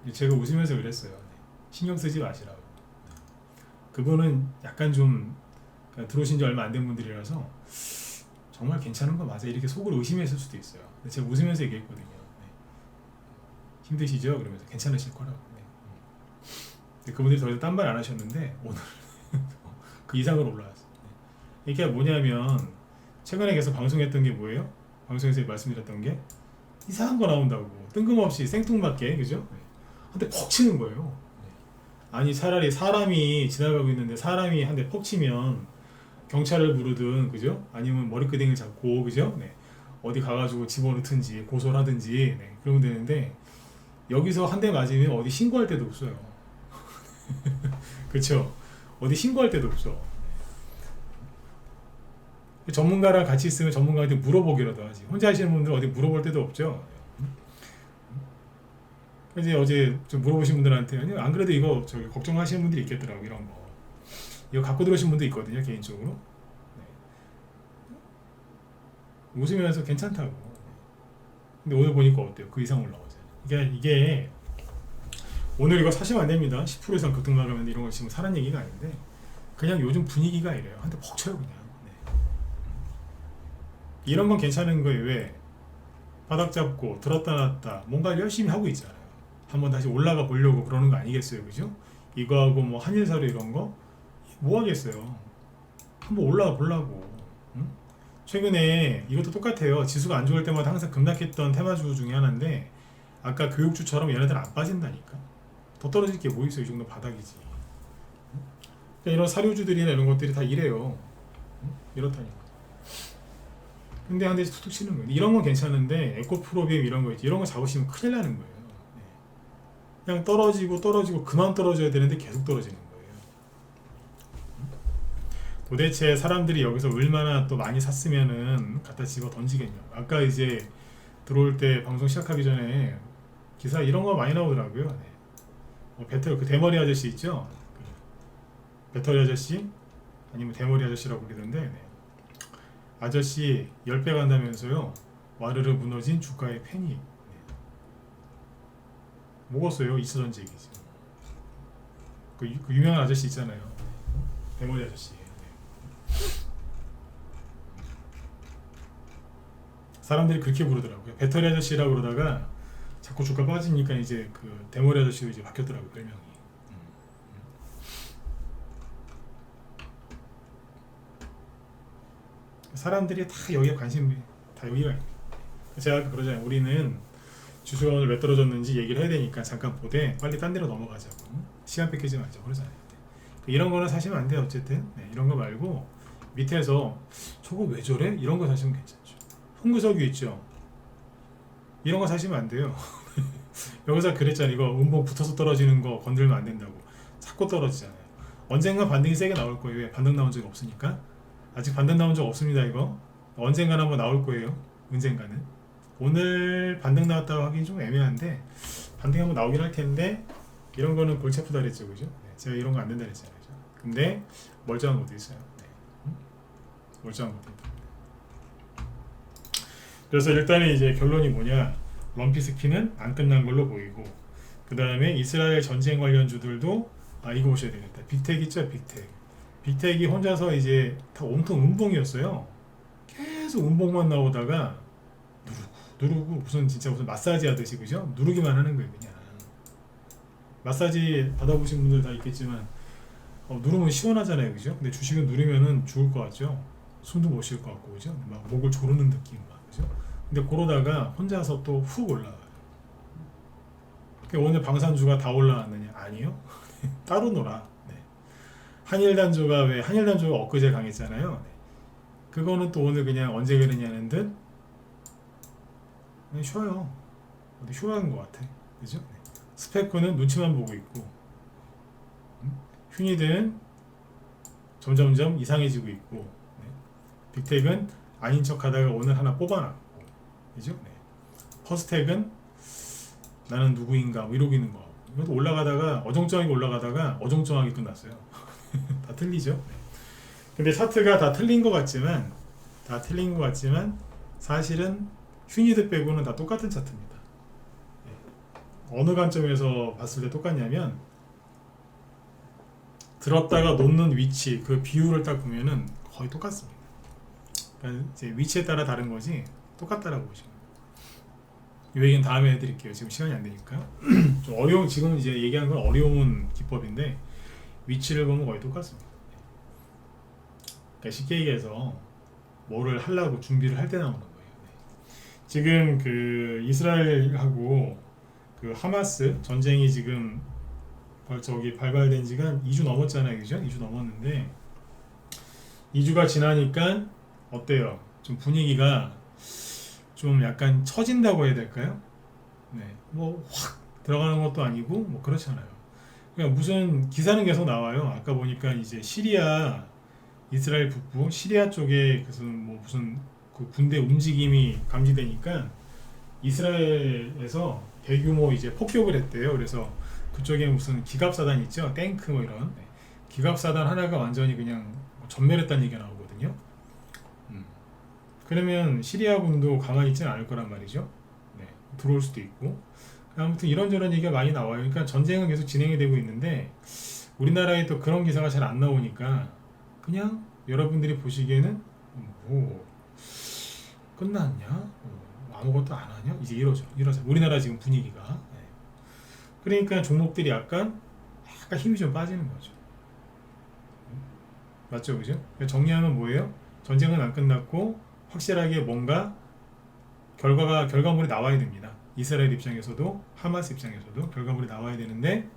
네. 제가 웃으면서 그랬어요. 네. 신경 쓰지 마시라고. 네. 그분은 약간 좀 들어오신 지 얼마 안 된 분들이라서 정말 괜찮은 거 맞아? 이렇게 속을 의심했을 수도 있어요. 근데 제가 웃으면서 얘기했거든요. 네. 힘드시죠? 그러면서 괜찮으실 거라고. 그분들이 더 이상 딴 말 안 하셨는데 오늘 그 이상으로 올라왔어요. 이게 뭐냐면 최근에 계속 방송했던 게 뭐예요? 방송에서 말씀드렸던 게 이상한 거 나온다고 뜬금없이 생뚱맞게, 그죠? 한 대 퍽 치는 거예요. 아니 차라리 사람이 지나가고 있는데 사람이 한 대 퍽 치면 경찰을 부르든, 그죠? 아니면 머리끄댕이를 잡고, 그죠? 네. 어디 가가지고 집어넣든지 고소를 하든지, 네. 그러면 되는데 여기서 한 대 맞으면 어디 신고할 데도 없어요. 그쵸? 어디 신고할 데도 없어. 전문가랑 같이 있으면 전문가한테 물어보기라도 하지. 혼자 하시는 분들 어디 물어볼 데도 없죠. 이제 어제 좀 물어보신 분들한테 아니, 안 그래도 이거 저기 걱정하시는 분들이 있겠더라고. 이런 거 이거 갖고 들어오신 분도 있거든요, 개인적으로. 네. 웃으면서 괜찮다고. 근데 오늘 보니까 어때요? 그 이상 올라오잖아요. 이게 오늘 이거 사시면 안 됩니다. 10% 이상 급등 나가면 이런 거 지금 사는 얘기가 아닌데, 그냥 요즘 분위기가 이래요. 한 대 퍽 쳐요 그냥. 네. 이런 건 괜찮은 거예요. 왜? 바닥 잡고 들었다 놨다 뭔가 열심히 하고 있잖아요. 한번 다시 올라가 보려고 그러는 거 아니겠어요, 그죠? 이거하고 뭐 한일사료 이런 거 뭐 하겠어요. 한번 올라가 보려고. 응? 최근에 이것도 똑같아요. 지수가 안 좋을 때마다 항상 급락했던 테마주 중에 하나인데 아까 교육주처럼 얘네들 안 빠진다니까. 더 떨어질 게 뭐 있어. 이 정도 바닥이지. 그러니까 이런 사료주들이나 이런 것들이 다 이래요. 이렇다니까. 근데 한 대씩 툭툭 치는 거예요. 이런 건 괜찮은데 에코프로비엠 이런 거 있지. 이런 거 잡으시면 큰일 나는 거예요. 네. 그냥 떨어지고 그만 떨어져야 되는데 계속 떨어지는 거예요. 도대체 사람들이 여기서 얼마나 또 많이 샀으면은 갖다 집어 던지겠냐. 아까 이제 들어올 때 방송 시작하기 전에 기사 이런 거 많이 나오더라고요. 네. 배터리 그 대머리 아저씨 있죠? 그 배터리 아저씨 아니면 대머리 아저씨라고 부르던데 네. 아저씨 10배 간다면서요. 와르르 무너진 주가의 패닉. 네. 먹었어요. 2차전 얘기지. 그 유명한 아저씨 있잖아요. 대머리 아저씨. 사람들이 그렇게 부르더라고요. 배터리 아저씨라고 그러다가 자꾸 주가 빠지니까 이제 그 대머리 아저씨로 이제 바뀌었더라고요. 별명이. 사람들이 다 여기에 관심이 다 여기가 있어요. 제가 그러잖아요. 우리는 주수가 오늘 왜 떨어졌는지 얘기를 해야 되니까 잠깐 보되 빨리 딴 데로 넘어가자고. 시간 뺏기지 말자고 그러잖아요. 이런 거는 사시면 안 돼요. 어쨌든 네, 이런 거 말고 밑에서 저거 왜 저래? 이런 거 사시면 괜찮죠. 홍구석유 있죠. 이런 거 사시면 안 돼요. 여기서 그랬잖아요. 이거 음봉 붙어서 떨어지는 거 건들면 안 된다고. 자꾸 떨어지잖아요. 언젠가 반등이 세게 나올 거예요. 왜? 반등 나온 적이 없으니까. 아직 반등 나온 적 없습니다. 이거 언젠가는 한번 나올 거예요. 언젠가는. 오늘 반등 나왔다고 하긴 좀 애매한데 반등이 한번 나오긴 할 텐데 이런 거는 골치 아프다 그랬죠. 그죠? 네, 제가 이런 거 안 된다 그랬잖아요. 그죠? 근데 멀쩡한 것도 있어요. 네. 멀쩡한 것도 있다. 그래서 일단은 이제 결론이 뭐냐, 럼피스키는 안 끝난 걸로 보이고, 그 다음에 이스라엘 전쟁 관련주들도 이거 보셔야 되겠다. 빅텍 있죠. 빅텍이 혼자서 이제 다 온통 음봉이었어요. 계속 음봉만 나오다가 누르고 무슨 진짜 무슨 마사지 하듯이 그죠? 누르기만 하는 거예요. 그냥 마사지 받아보신 분들 다 있겠지만 누르면 시원하잖아요. 그죠? 근데 주식은 누르면은 죽을 것 같죠? 숨도 못 쉴 것 같고 그죠? 막 목을 조르는 느낌 막 그죠? 근데 그러다가 혼자서 또 훅 올라가요. 오늘 방산주가 다 올라왔느냐? 아니요. 따로 놀아. 네. 한일단조가 왜 한일단조가 엊그제 강했잖아요. 네. 그거는 또 오늘 그냥 언제 그러냐는 듯 그냥 쉬어요. 어디 휴가인 것 같아. 그죠? 네. 스페코는 눈치만 보고 있고 휴니든 점점점 이상해지고 있고 네. 빅텍은 아닌 척하다가 오늘 하나 뽑아놨고 그죠? 네. 퍼스텍은 나는 누구인가 뭐 이러고 있는 거. 이것도 올라가다가 어정쩡하게 올라가다가 어정쩡하게 끝났어요. 다 틀리죠? 네. 근데 차트가 다 틀린 것 같지만 사실은 휴니드 빼고는 다 똑같은 차트입니다. 네. 어느 관점에서 봤을 때 똑같냐면 들었다가 놓는 위치 그 비율을 딱 보면은 거의 똑같습니다. 그러니까 이제 위치에 따라 다른 거지 똑같다라고 보시면 돼요. 이 얘기는 다음에 해드릴게요. 지금 시간이 안 되니까. 좀 어려운, 지금 이제 얘기하는 건 어려운 기법인데 위치를 보면 거의 똑같습니다. 그러니까 쉽게 얘기해서 뭐를 하려고 준비를 할 때 나오는 거예요. 지금 그 이스라엘하고 그 하마스 전쟁이 지금 저기 발발된 지가 2주 넘었잖아요. 그죠? 2주 넘었는데 2주가 지나니까 어때요? 좀 분위기가 좀 약간 처진다고 해야 될까요? 네, 뭐 확 들어가는 것도 아니고 뭐 그렇잖아요. 그러니까 무슨 기사는 계속 나와요. 아까 보니까 이제 시리아, 이스라엘 북부 시리아 쪽에 무슨 그 군대 움직임이 감지되니까 이스라엘에서 대규모 이제 폭격을 했대요. 그래서 그쪽에 무슨 기갑사단 있죠, 탱크 뭐 이런 기갑사단 하나가 완전히 그냥 전멸했다는 얘기가 나오거든요. 그러면 시리아군도 가만히 있지는 않을 거란 말이죠. 네, 들어올 수도 있고. 아무튼 이런저런 얘기가 많이 나와요. 그러니까 전쟁은 계속 진행이 되고 있는데 우리나라에 또 그런 기사가 잘 안 나오니까 그냥 여러분들이 보시기에는 뭐 끝났냐? 아무것도 안 하냐? 이제 이러죠. 우리나라 지금 분위기가. 네. 그러니까 종목들이 약간 힘이 좀 빠지는 거죠. 맞죠, 그죠? 정리하면 뭐예요? 전쟁은 안 끝났고 확실하게 뭔가 결과물이 나와야 됩니다. 이스라엘 입장에서도 하마스 입장에서도 결과물이 나와야 되는데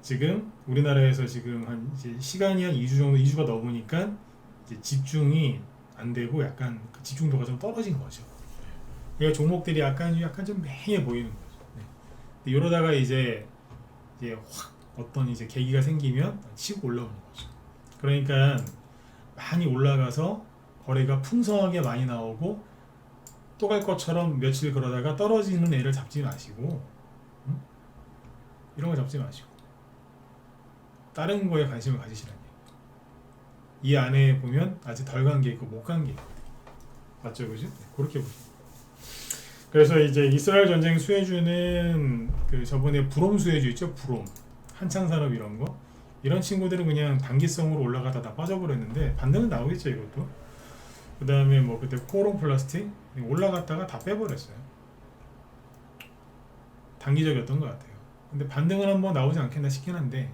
지금 우리나라에서 지금 한 이제 시간이 한 2주 정도 2주가 넘으니까 이제 집중이 안 되고 약간 그 집중도가 좀 떨어진 거죠. 그러니까 종목들이 약간 좀 맹해 보이는 거죠. 네. 근데 이러다가 이제 확 어떤 이제 계기가 생기면 치고 올라오는 거죠. 그러니까 많이 올라가서 거래가 풍성하게 많이 나오고 또 갈 것처럼 며칠 그러다가 떨어지는 애를 잡지 마시고 이런 거 잡지 마시고 다른 거에 관심을 가지시라는 얘기예요. 이 안에 보면 아직 덜 간 게 있고 못 간 게 있고 맞죠, 그죠? 네, 그렇게 보시면. 그래서 이제 이스라엘 전쟁 수혜주는 그 저번에 브롬 수혜주 있죠, 브롬 한창 산업 이런 친구들은 그냥 단기성으로 올라가다 다 빠져버렸는데 반등은 나오겠죠 이것도. 그 다음에 뭐 그때 코오롱 플라스틱 올라갔다가 다 빼버렸어요. 단기적이었던 것 같아요. 근데 반등은 한번 나오지 않겠나 싶긴 한데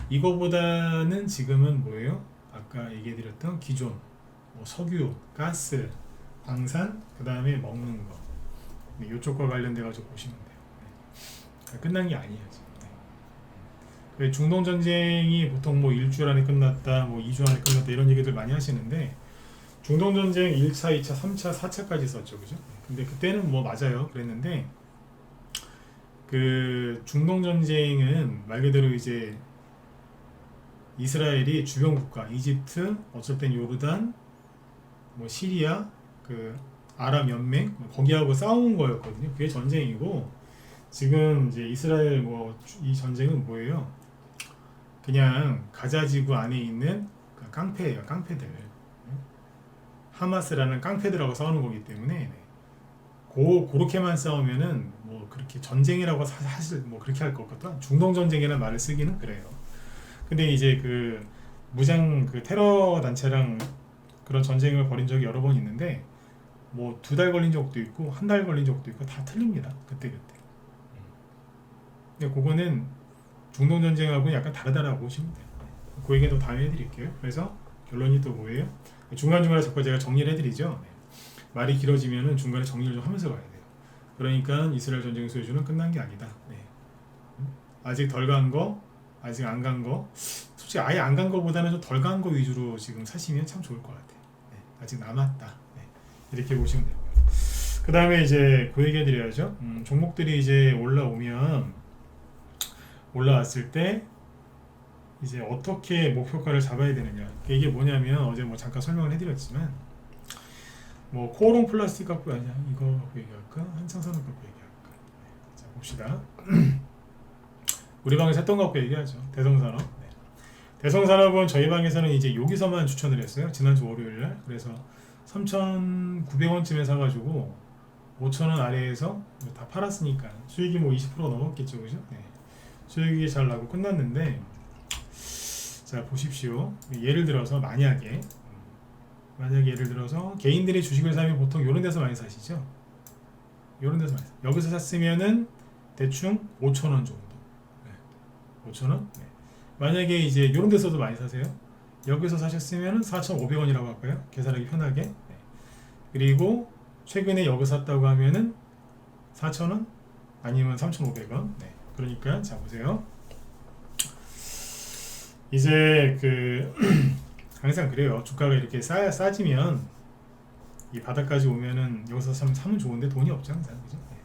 이거보다는 지금은 뭐예요? 아까 얘기해드렸던 기존 뭐 석유, 가스, 방산, 그 다음에 먹는 거 이쪽과 관련돼 가지고 보시면 돼요. 끝난 게 아니에요 지금. 중동 전쟁이 보통 뭐 일주일 안에 끝났다, 뭐 2주 안에 끝났다 이런 얘기들 많이 하시는데 중동 전쟁 1차, 2차, 3차, 4차까지 있었죠, 그죠? 근데 그때는 뭐 맞아요, 그랬는데 그 중동 전쟁은 말 그대로 이제 이스라엘이 주변 국가, 이집트, 어쩔 땐 요르단, 뭐 시리아, 그 아랍 연맹 거기하고 싸운 거였거든요. 그게 전쟁이고 지금 이제 이스라엘 뭐 이 전쟁은 뭐예요? 그냥 가자 지구 안에 있는 그 깡패예요, 깡패들. 하마스라는 깡패들하고 싸우는 거기 때문에 그렇게만 싸우면은 뭐 그렇게 전쟁이라고 사실 뭐 그렇게 할 것 같다. 중동 전쟁이라는 말을 쓰기는 그래요. 근데 이제 그 무장 그 테러 단체랑 그런 전쟁을 벌인 적이 여러 번 있는데 뭐 2달 걸린 적도 있고 1달 걸린 적도 있고 다 틀립니다. 그때. 근데 그거는 중동 전쟁하고 약간 다르다라고 보시면 돼요. 그 얘기도 다음에 해드릴게요. 그래서 결론이 또 뭐예요? 중간중간에 자꾸 제가 정리를 해드리죠. 네. 말이 길어지면은 중간에 정리를 좀 하면서 가야 돼요. 그러니까 이스라엘 전쟁 수혜주는 끝난 게 아니다. 네. 아직 덜 간 거, 아직 안 간 거, 솔직히 아예 안 간 거보다는 좀 덜 간 거 위주로 지금 사시면 참 좋을 것 같아요. 네. 아직 남았다. 네. 이렇게 보시면 되고요. 그 다음에 이제 그 얘기 해드려야죠. 종목들이 이제 올라왔을 때 이제 어떻게 목표가를 잡아야 되느냐. 이게 뭐냐면 어제 뭐 잠깐 설명을 해드렸지만 뭐 코오롱 플라스틱 갖고 아니야 이거 갖고 얘기할까? 한창산업 갖고 얘기할까? 네. 자 봅시다. 우리 방에서 했던 거 갖고 얘기하죠. 대성산업. 네. 대성산업은 저희 방에서는 이제 여기서만 추천을 했어요. 지난주 월요일날. 그래서 3,900원쯤에 사가지고 5,000원 아래에서 다 팔았으니까 수익이 뭐 20%가 넘었겠죠, 그죠? 네. 수익이 잘 나고 끝났는데 자 보십시오. 예를 들어서 만약에 예를 들어서 개인들이 주식을 사면 보통 이런 데서 많이 사시죠. 이런 데서 많이 여기서 샀으면은 대충 5,000원 정도. 네. 5,000원. 네. 만약에 이제 이런 데서도 많이 사세요. 여기서 사셨으면은 4,500원이라고 할까요? 계산하기 편하게. 네. 그리고 최근에 여기서 샀다고 하면은 4,000원 아니면 3,500원. 네. 그러니까 자 보세요. 이제 그 항상 그래요. 주가가 이렇게 싸지면 이 바닥까지 오면은 여기서 사면 좋은데 돈이 없죠 항상, 그죠? 네.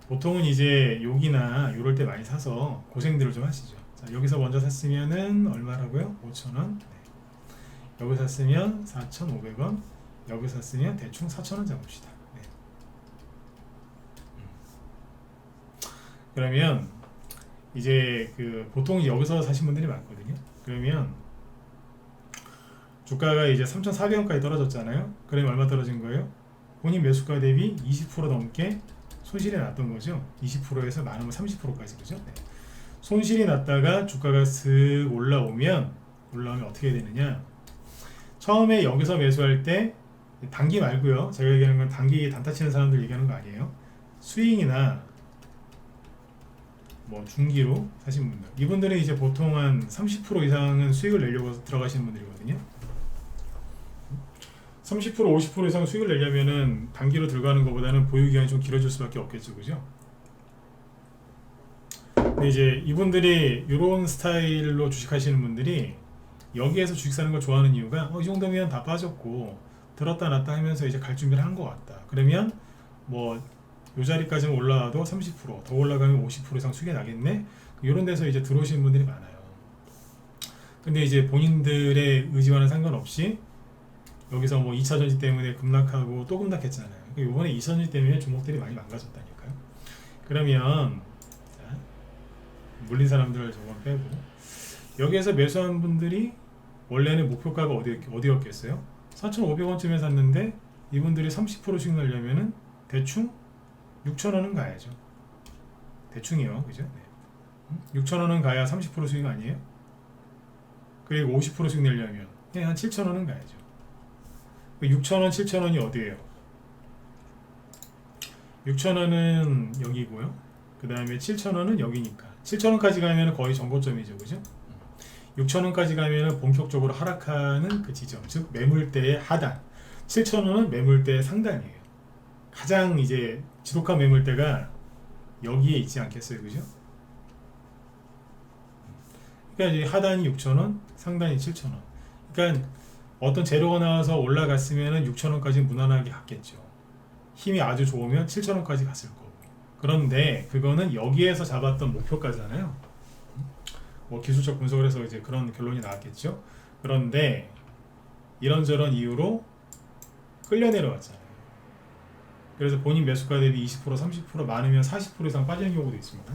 보통은 이제 여기나 이럴 때 많이 사서 고생들을 좀 하시죠. 자 여기서 먼저 샀으면은 얼마라고요? 5,000원. 네. 여기 샀으면 4,500원. 여기 샀으면 대충 4,000원 잡읍시다. 네. 그러면 이제 그 보통 여기서 사신 분들이 많거든요. 그러면 주가가 이제 3,400원까지 떨어졌잖아요. 그러면 얼마 떨어진 거예요? 본인 매수가 대비 20% 넘게 손실이 났던 거죠. 20%에서 많으면 30%까지, 그죠? 네. 손실이 났다가 주가가 슥 올라오면 어떻게 되느냐? 처음에 여기서 매수할 때 단기 말고요. 제가 얘기하는 건 단기 단타 치는 사람들 얘기하는 거 아니에요. 스윙이나 뭐 중기로 사신 분들, 이분들은 이제 보통 한 30% 이상은 수익을 내려고 들어가시는 분들이거든요. 30% 50% 이상 수익을 내려면은 단기로 들어가는 것보다는 보유 기간이 좀 길어질 수밖에 없겠죠, 그죠? 근데 이제 이분들이 이런 스타일로 주식하시는 분들이 여기에서 주식 사는 걸 좋아하는 이유가 이 정도면 다 빠졌고 들었다 놨다 하면서 이제 갈 준비를 한 것 같다. 그러면 뭐 요 자리까지는 올라와도 30%더 올라가면 50% 이상 수익이 나겠네. 이런 데서 이제 들어오시는 분들이 많아요. 근데 이제 본인들의 의지와는 상관없이 여기서 뭐 2차 전지 때문에 급락하고 또 급락했잖아요. 이번에 2차 전지 때문에 종목들이 많이 망가졌다니까요. 그러면 자, 물린 사람들을 저건 빼고 여기에서 매수한 분들이 원래는 목표가가 어디였겠어요? 4,500원쯤에 샀는데 이분들이 30% 수익 내려면은 대충 6,000원은 가야죠. 대충이요, 그죠? 네. 6,000원은 가야 30% 수익 아니에요? 그리고 50% 수익 내려면 그냥 한 7,000원은 가야죠. 6,000원, 7,000원이 어디예요? 6,000원은 여기고요. 그 다음에 7,000원은 여기니까 7,000원까지 가면 거의 전고점이죠, 그죠? 6,000원까지 가면 본격적으로 하락하는 그 지점, 즉 매물대의 하단. 7,000원은 매물대의 상단이에요. 가장 이제 지독한 매물대가 여기에 있지 않겠어요, 그죠? 그러니까 이제 하단이 6,000원, 상단이 7,000원. 그러니까 어떤 재료가 나와서 올라갔으면 6,000원까지 무난하게 갔겠죠. 힘이 아주 좋으면 7,000원까지 갔을 거고. 그런데 그거는 여기에서 잡았던 목표가잖아요. 뭐 기술적 분석을 해서 이제 그런 결론이 나왔겠죠. 그런데 이런저런 이유로 끌려 내려왔잖아요. 그래서 본인 매수가 대비 20% 30% 많으면 40% 이상 빠지는 경우도 있습니다.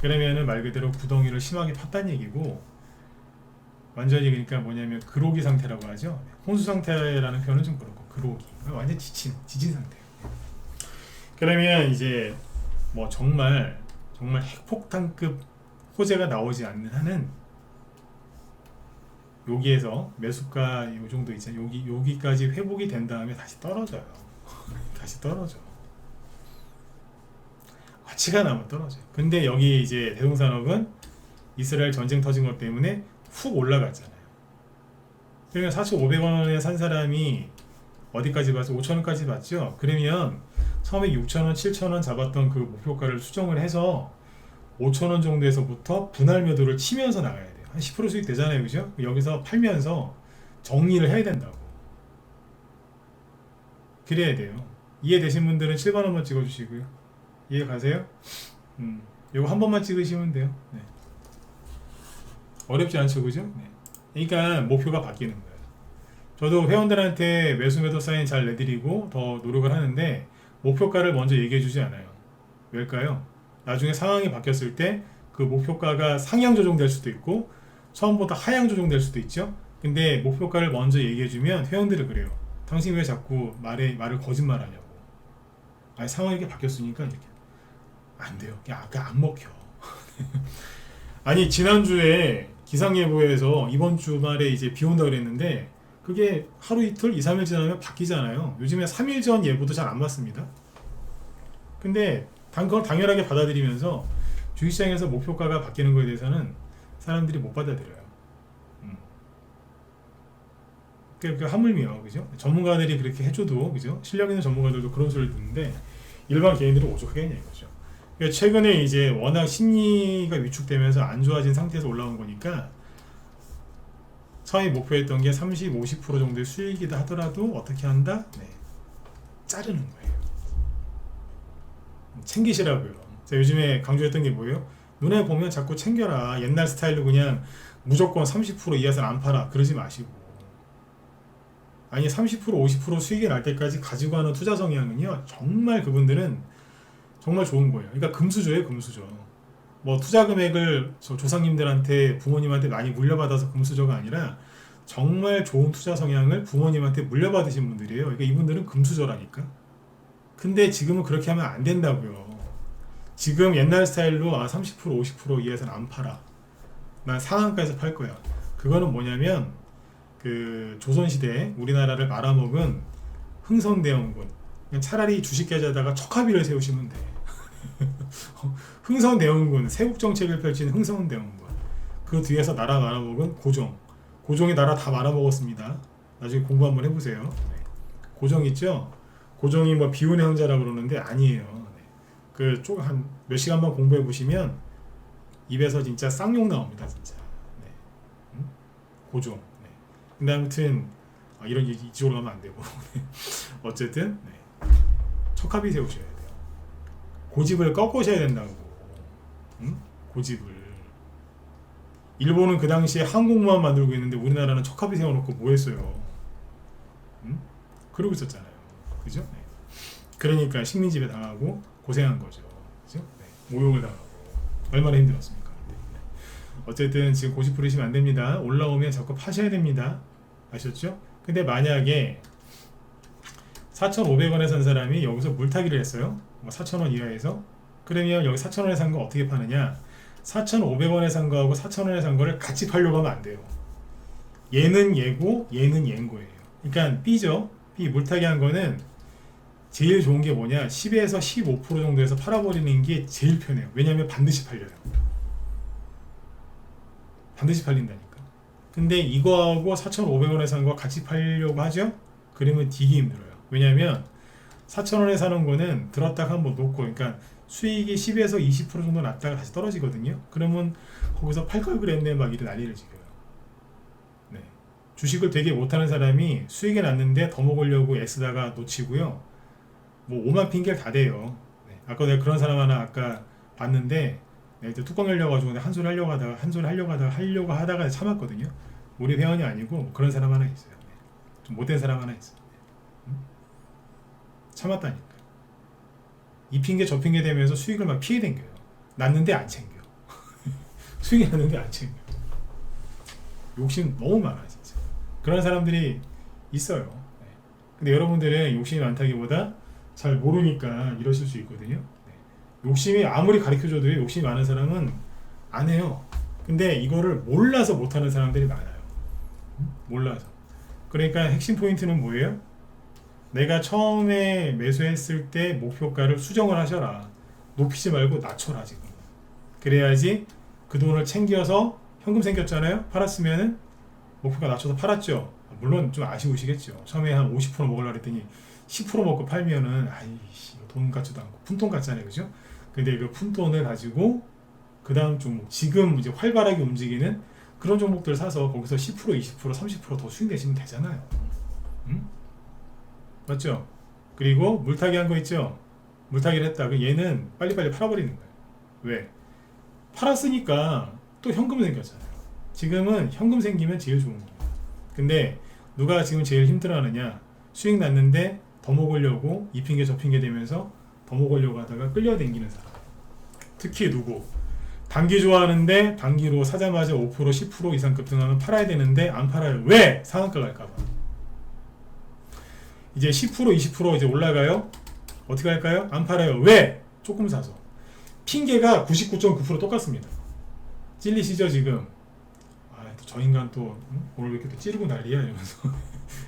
그러면은 말 그대로 구덩이를 심하게 팠다는 얘기고, 완전히 그러니까 뭐냐면 그로기 상태라고 하죠. 혼수 상태라는 표현은 좀 그렇고, 그로기 완전 지친 상태예요. 그러면 이제 뭐 정말 핵폭탄급 호재가 나오지 않는 한은 여기에서 매수가 요 정도 있잖아요. 여기까지 회복이 된 다음에 다시 떨어져요. 다시 떨어져. 가치가 나면 떨어져요. 근데 여기 이제 대동산업은 이스라엘 전쟁 터진 것 때문에 훅 올라갔잖아요. 그러면 4,500원에 산 사람이 어디까지 봤어? 5,000원까지 봤죠? 그러면 처음에 6,000원, 7,000원 잡았던 그 목표가를 수정을 해서 5,000원 정도에서부터 분할 매도를 치면서 나가야 돼요. 한 10% 수익 되잖아요, 그죠? 여기서 팔면서 정리를 해야 된다고. 그래야 돼요. 이해되신 분들은 7번 한번 찍어주시고요. 이해 가세요? 이거 한 번만 찍으시면 돼요. 네. 어렵지 않죠, 그죠? 네. 그러니까 목표가 바뀌는 거예요. 저도 회원들한테 매수 매도 사인 잘 내드리고 더 노력을 하는데 목표가를 먼저 얘기해주지 않아요. 왜일까요? 나중에 상황이 바뀌었을 때 그 목표가가 상향 조정될 수도 있고 처음보다 하향 조정될 수도 있죠. 근데 목표가를 먼저 얘기해주면 회원들이 그래요. 당신 왜 자꾸 말을 거짓말하냐고. 아니 상황이 이렇게 바뀌었으니까 이렇게 안 돼요. 아까 안 먹혀. 아니 지난주에 기상예보에서 이번 주말에 이제 비 온다 그랬는데 그게 하루 이틀 2, 3일 지나면 바뀌잖아요. 요즘에 3일 전 예보도 잘 안 맞습니다. 근데 그걸 당연하게 받아들이면서 주식시장에서 목표가가 바뀌는 거에 대해서는 사람들이 못 받아들여요. 그 하물며, 그죠? 전문가들이 그렇게 해줘도, 그죠? 실력 있는 전문가들도 그런 소리를 듣는데 일반 개인들은 오죽하겠냐 이거죠. 그러니까 최근에 이제 워낙 심리가 위축되면서 안 좋아진 상태에서 올라온 거니까 처음에 목표했던 게 30, 50% 정도의 수익이다 하더라도 어떻게 한다? 네. 자르는 거예요. 챙기시라고요. 제가 요즘에 강조했던 게 뭐예요? 눈에 보면 자꾸 챙겨라. 옛날 스타일로 그냥 무조건 30% 이하서는 안 팔아. 그러지 마시고. 아니 30% 50% 수익이 날 때까지 가지고 하는 투자 성향은요. 정말 그분들은 정말 좋은 거예요. 그러니까 금수저예요. 금수저. 뭐 투자 금액을 조상님들한테 부모님한테 많이 물려받아서 금수저가 아니라 정말 좋은 투자 성향을 부모님한테 물려받으신 분들이에요. 그러니까 이분들은 금수저라니까. 근데 지금은 그렇게 하면 안 된다고요. 지금 옛날 스타일로 30% 50% 이하에서는 안 팔아. 난 상한가에서 팔 거야. 그거는 뭐냐면 그 조선시대 우리나라를 말아먹은 흥선대원군. 그냥 차라리 주식 계좌에다가 척하비를 세우시면 돼. 흥선대원군, 세국정책을 펼친 흥선대원군. 그 뒤에서 나라 말아먹은 고종이 나라 다 말아먹었습니다. 나중에 공부 한번 해보세요. 네. 고정 있죠? 고정이 뭐 비운의 형제라고 그러는데 아니에요. 네. 그 쭉 한 몇 시간만 공부해 보시면 입에서 진짜 쌍욕 나옵니다, 진짜. 네. 고정. 네. 근데 아무튼 이런 얘기 이쪽으로 가면 안 되고 어쨌든 네. 척합이 세우셔야 돼요. 고집을 꺾으셔야 된다고. 고집을. 일본은 그 당시에 항공모함 만들고 있는데 우리나라는 척합이 세워놓고 뭐 했어요? 그러고 있었잖아요. 그죠? 네. 그러니까 식민지배 당하고 고생한 거죠. 그죠? 네. 모욕을 당하고 얼마나 힘들었습니까? 네. 어쨌든 지금 고집 부리시면 안 됩니다. 올라오면 자꾸 파셔야 됩니다. 아셨죠? 근데 만약에 4,500원에 산 사람이 여기서 물타기를 했어요. 4,000원 이하에서. 그러면 여기 4,000원에 산 거 어떻게 파느냐? 4,500원에 산 거하고 4,000원에 산 거를 같이 팔려고 하면 안 돼요. 얘는 얘고 얘는 얘인 거예요. 그러니까 B죠. B 물타기 한 거는 제일 좋은 게 뭐냐? 10에서 15% 정도에서 팔아버리는 게 제일 편해요. 왜냐하면 반드시 팔려요. 반드시 팔린다니까. 근데 이거하고 4,500원에 산 거 같이 팔려고 하죠? 그러면 되게 힘들어요. 왜냐하면 4,000원에 사는 거는 들었다가 한번 놓고, 그러니까 수익이 10에서 20% 정도 났다가 다시 떨어지거든요. 그러면 거기서 팔 걸 그랬네 막 이런 난리를 지겨요. 네. 주식을 되게 못하는 사람이 수익이 났는데 더 먹으려고 애쓰다가 놓치고요. 뭐 오만 핑계를 다 대요. 네. 아까 내가 그런 사람 하나 아까 봤는데 내가 이제 뚜껑 열려가지고 한 소리 하려고 하다가 참았거든요. 우리 회원이 아니고 그런 사람 하나 있어요. 네. 좀 못된 사람 하나 있어요. 네. 참았다니까. 이 핑계 저 핑계 대면서 수익을 막 피해 댕겨요. 났는데 안 챙겨. 수익이 났는데 안 챙겨. 욕심 너무 많아 진짜. 그런 사람들이 있어요. 네. 근데 여러분들은 욕심이 많다기보다 잘 모르니까 이러실 수 있거든요. 네. 욕심이 아무리 가르쳐줘도 욕심이 많은 사람은 안 해요. 근데 이거를 몰라서 못하는 사람들이 많아요. 몰라서. 그러니까 핵심 포인트는 뭐예요? 내가 처음에 매수했을 때 목표가를 수정을 하셔라. 높이지 말고 낮춰라 지금. 그래야지 그 돈을 챙겨서 현금 생겼잖아요. 팔았으면은 목표가 낮춰서 팔았죠. 물론 좀 아쉬우시겠죠. 처음에 한 50% 먹으려고 했더니 10% 먹고 팔면은 아이씨 돈 같지도 않고 푼돈 같잖아요. 그죠? 근데 그 푼돈을 가지고 그 다음 종목 지금 이제 활발하게 움직이는 그런 종목들 사서 거기서 10% 20% 30% 더 수익 내시면 되잖아요. 맞죠? 그리고 물타기 한 거 있죠? 물타기를 했다. 얘는 빨리빨리 팔아버리는 거예요. 왜? 팔았으니까 또 현금 생겼잖아요. 지금은 현금 생기면 제일 좋은 겁니다. 근데 누가 지금 제일 힘들어하느냐? 수익 났는데 더 먹으려고 이 핑계 저 핑계 대면서 더 먹으려고 하다가 끌려다니는 사람. 특히 누구? 단기 좋아하는데 단기로 사자마자 5% 10% 이상 급등하면 팔아야 되는데 안 팔아요. 왜? 상한가 갈까봐. 이제 10% 20% 이제 올라가요. 어떻게 할까요? 안 팔아요. 왜? 조금 사서. 핑계가 99.9% 똑같습니다. 찔리시죠 지금? 저 인간 또 오늘 왜 이렇게 또 찌르고 난리야 이러면서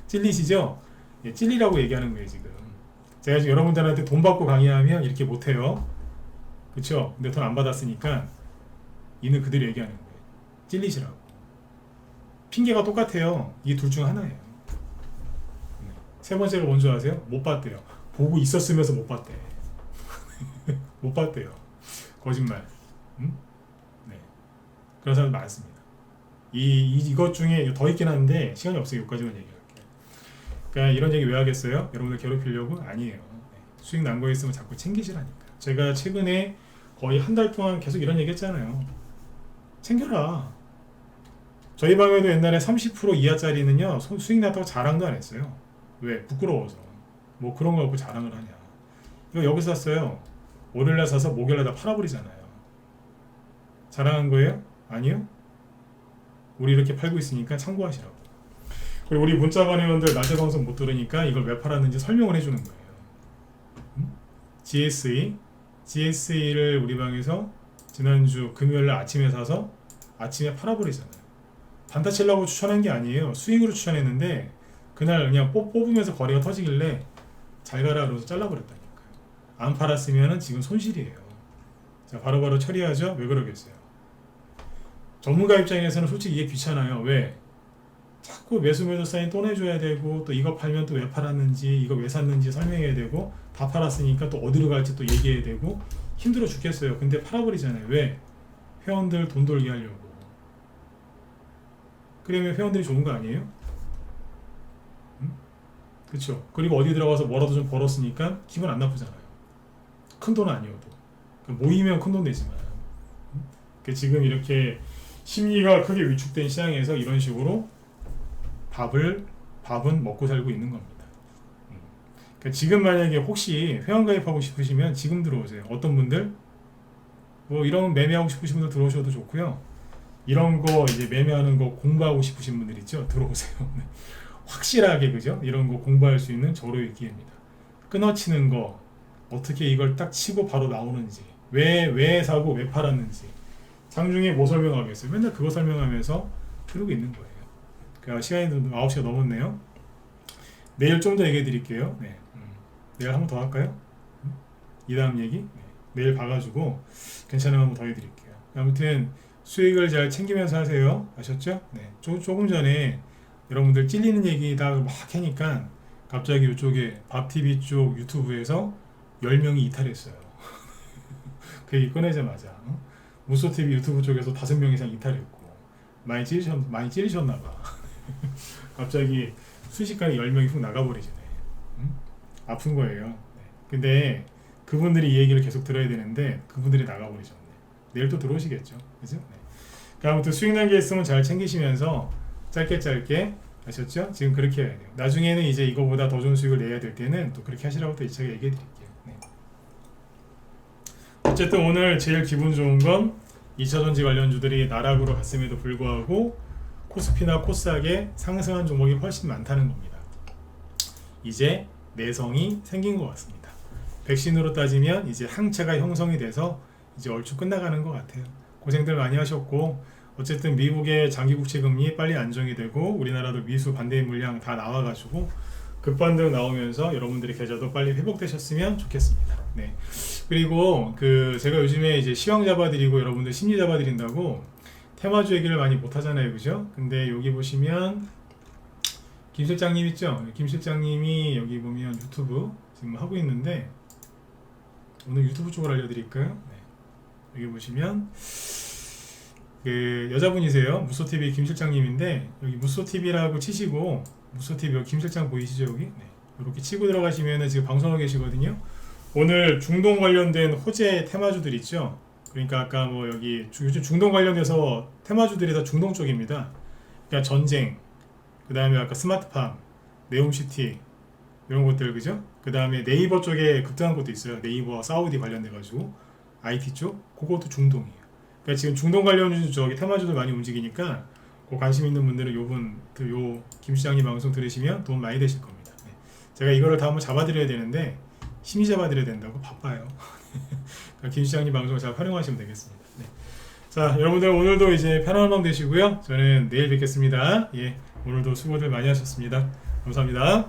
찔리시죠? 예, 찔리라고 얘기하는 거예요 지금. 제가 지금 여러분들한테 돈 받고 강의하면 이렇게 못해요. 그쵸? 근데 돈 안 받았으니까 이는 그들이 얘기하는 거예요. 찔리시라고. 핑계가 똑같아요. 이 둘 중 하나예요. 세 번째로 뭔지 아세요? 못 봤대요. 보고 있었으면서 못 봤대. 못 봤대요. 거짓말. 네. 그런 사람 많습니다. 이것 중에 더 있긴 한데 시간이 없어요. 여기까지만 얘기할게요. 그러니까 이런 얘기 왜 하겠어요? 여러분들 괴롭히려고? 아니에요. 네. 수익 난 거 있으면 자꾸 챙기시라니까. 제가 최근에 거의 한 달 동안 계속 이런 얘기 했잖아요. 챙겨라. 저희 방에도 옛날에 30% 이하짜리는요 수익 났다고 자랑도 안 했어요. 왜? 부끄러워서. 뭐 그런 거 갖고 자랑을 하냐. 이거 여기서 샀어요. 월요일날 사서 목요일날 다 팔아버리잖아요. 자랑한 거예요? 아니요. 우리 이렇게 팔고 있으니까 참고하시라고. 그리고 우리 문자반 회원들 낮에 방송 못 들으니까 이걸 왜 팔았는지 설명을 해주는 거예요. GSE를 우리 방에서 지난주 금요일날 아침에 사서 아침에 팔아버리잖아요. 단타 치려고 추천한 게 아니에요. 수익으로 추천했는데 그날 그냥 뽑으면서 거래가 터지길래 잘 가라 그러면서 잘라버렸다니까요. 안 팔았으면 지금 손실이에요. 자, 바로바로 처리하죠? 왜 그러겠어요? 전문가 입장에서는 솔직히 이게 귀찮아요. 왜? 자꾸 매수 사인 또 내줘야 되고, 또 이거 팔면 또 왜 팔았는지, 이거 왜 샀는지 설명해야 되고, 다 팔았으니까 또 어디로 갈지 또 얘기해야 되고, 힘들어 죽겠어요. 근데 팔아버리잖아요. 왜? 회원들 돈 돌게 하려고. 그러면 회원들이 좋은 거 아니에요? 그렇죠. 그리고 어디 들어가서 뭐라도 좀 벌었으니까 기분 안 나쁘잖아요. 큰 돈은 아니어도. 모이면 큰 돈 되지만. 지금 이렇게 심리가 크게 위축된 시장에서 이런 식으로 밥은 먹고 살고 있는 겁니다. 그러니까 지금 만약에 혹시 회원 가입하고 싶으시면 지금 들어오세요. 어떤 분들? 뭐 이런 매매하고 싶으신 분들 들어오셔도 좋고요. 이런 거 이제 매매하는 거 공부하고 싶으신 분들 있죠? 들어오세요. 확실하게 그죠? 이런 거 공부할 수 있는 절호의 기회입니다. 끊어치는 거 어떻게 이걸 딱 치고 바로 나오는지 왜 사고 왜 팔았는지 장중에 뭐 설명하겠어요? 맨날 그거 설명하면서 그러고 있는 거예요. 그러니까 시간이 9시가 넘었네요. 내일 좀 더 얘기해 드릴게요. 네. 내일 한 번 더 할까요? 이 다음 얘기? 네. 내일 봐가지고 괜찮으면 한 번 더 해드릴게요. 아무튼 수익을 잘 챙기면서 하세요. 아셨죠? 네. 조금 전에 여러분들 찔리는 얘기 다 막 하니까 갑자기 이쪽에 밥TV 쪽 유튜브에서 10명이 이탈했어요. 그 얘기 꺼내자마자 무소TV 유튜브 쪽에서 5명 이상 이탈했고 많이 찌르셨나봐. 갑자기 순식간에 10명이 훅 나가버리시네. 아픈 거예요. 네. 근데 그분들이 이 얘기를 계속 들어야 되는데 그분들이 나가버리셨네. 내일 또 들어오시겠죠. 그죠? 네. 그러니까 아무튼 수익 난게 있으면 잘 챙기시면서 짧게 아셨죠? 지금 그렇게 해야 돼요. 나중에는 이제 이거보다 더 좋은 수익을 내야 될 때는 또 그렇게 하시라고 또 이차게 얘기해 드릴게요. 네. 어쨌든 오늘 제일 기분 좋은 건 2차전지 관련주들이 나락으로 갔음에도 불구하고 코스피나 코스닥에 상승한 종목이 훨씬 많다는 겁니다. 이제 내성이 생긴 것 같습니다. 백신으로 따지면 이제 항체가 형성이 돼서 이제 얼추 끝나가는 것 같아요. 고생들 많이 하셨고 어쨌든 미국의 장기 국채 금리 빨리 안정이 되고 우리나라도 미수 반대의 물량 다 나와가지고 급반등 나오면서 여러분들의 계좌도 빨리 회복되셨으면 좋겠습니다. 네. 그리고 제가 요즘에 이제 시황 잡아드리고 여러분들 심리 잡아드린다고 테마주 얘기를 많이 못 하잖아요, 그죠? 근데 여기 보시면 김 실장님 있죠? 김 실장님이 여기 보면 유튜브 지금 하고 있는데 오늘 유튜브 쪽을 알려드릴까요? 네. 여기 보시면 여자분이세요. 무소TV 김 실장님인데 여기 무소TV라고 치시고 무소TV 김 실장 보이시죠 여기? 네. 이렇게 치고 들어가시면은 지금 방송하고 계시거든요. 오늘 중동 관련된 호재 테마주들 있죠. 그러니까 아까 뭐 여기 요즘 중동 관련해서 테마주들이 다 중동 쪽입니다. 그러니까 전쟁, 그 다음에 아까 스마트팜, 네옴시티 이런 것들 그죠? 그 다음에 네이버 쪽에 급등한 것도 있어요. 네이버와 사우디 관련돼가지고 IT 쪽 그것도 중동이에요. 그러니까 지금 중동 관련 저기 테마주들 많이 움직이니까 그 관심 있는 분들은 요 김 시장님 방송 들으시면 도움 많이 되실 겁니다. 네. 제가 이거를 다 한번 잡아드려야 되는데 심의 잡아드려야 된다고 바빠요. 그러니까 김 시장님 방송을 잘 활용하시면 되겠습니다. 네. 자, 여러분들 오늘도 이제 편안한 밤 되시고요. 저는 내일 뵙겠습니다. 예, 오늘도 수고들 많이 하셨습니다. 감사합니다.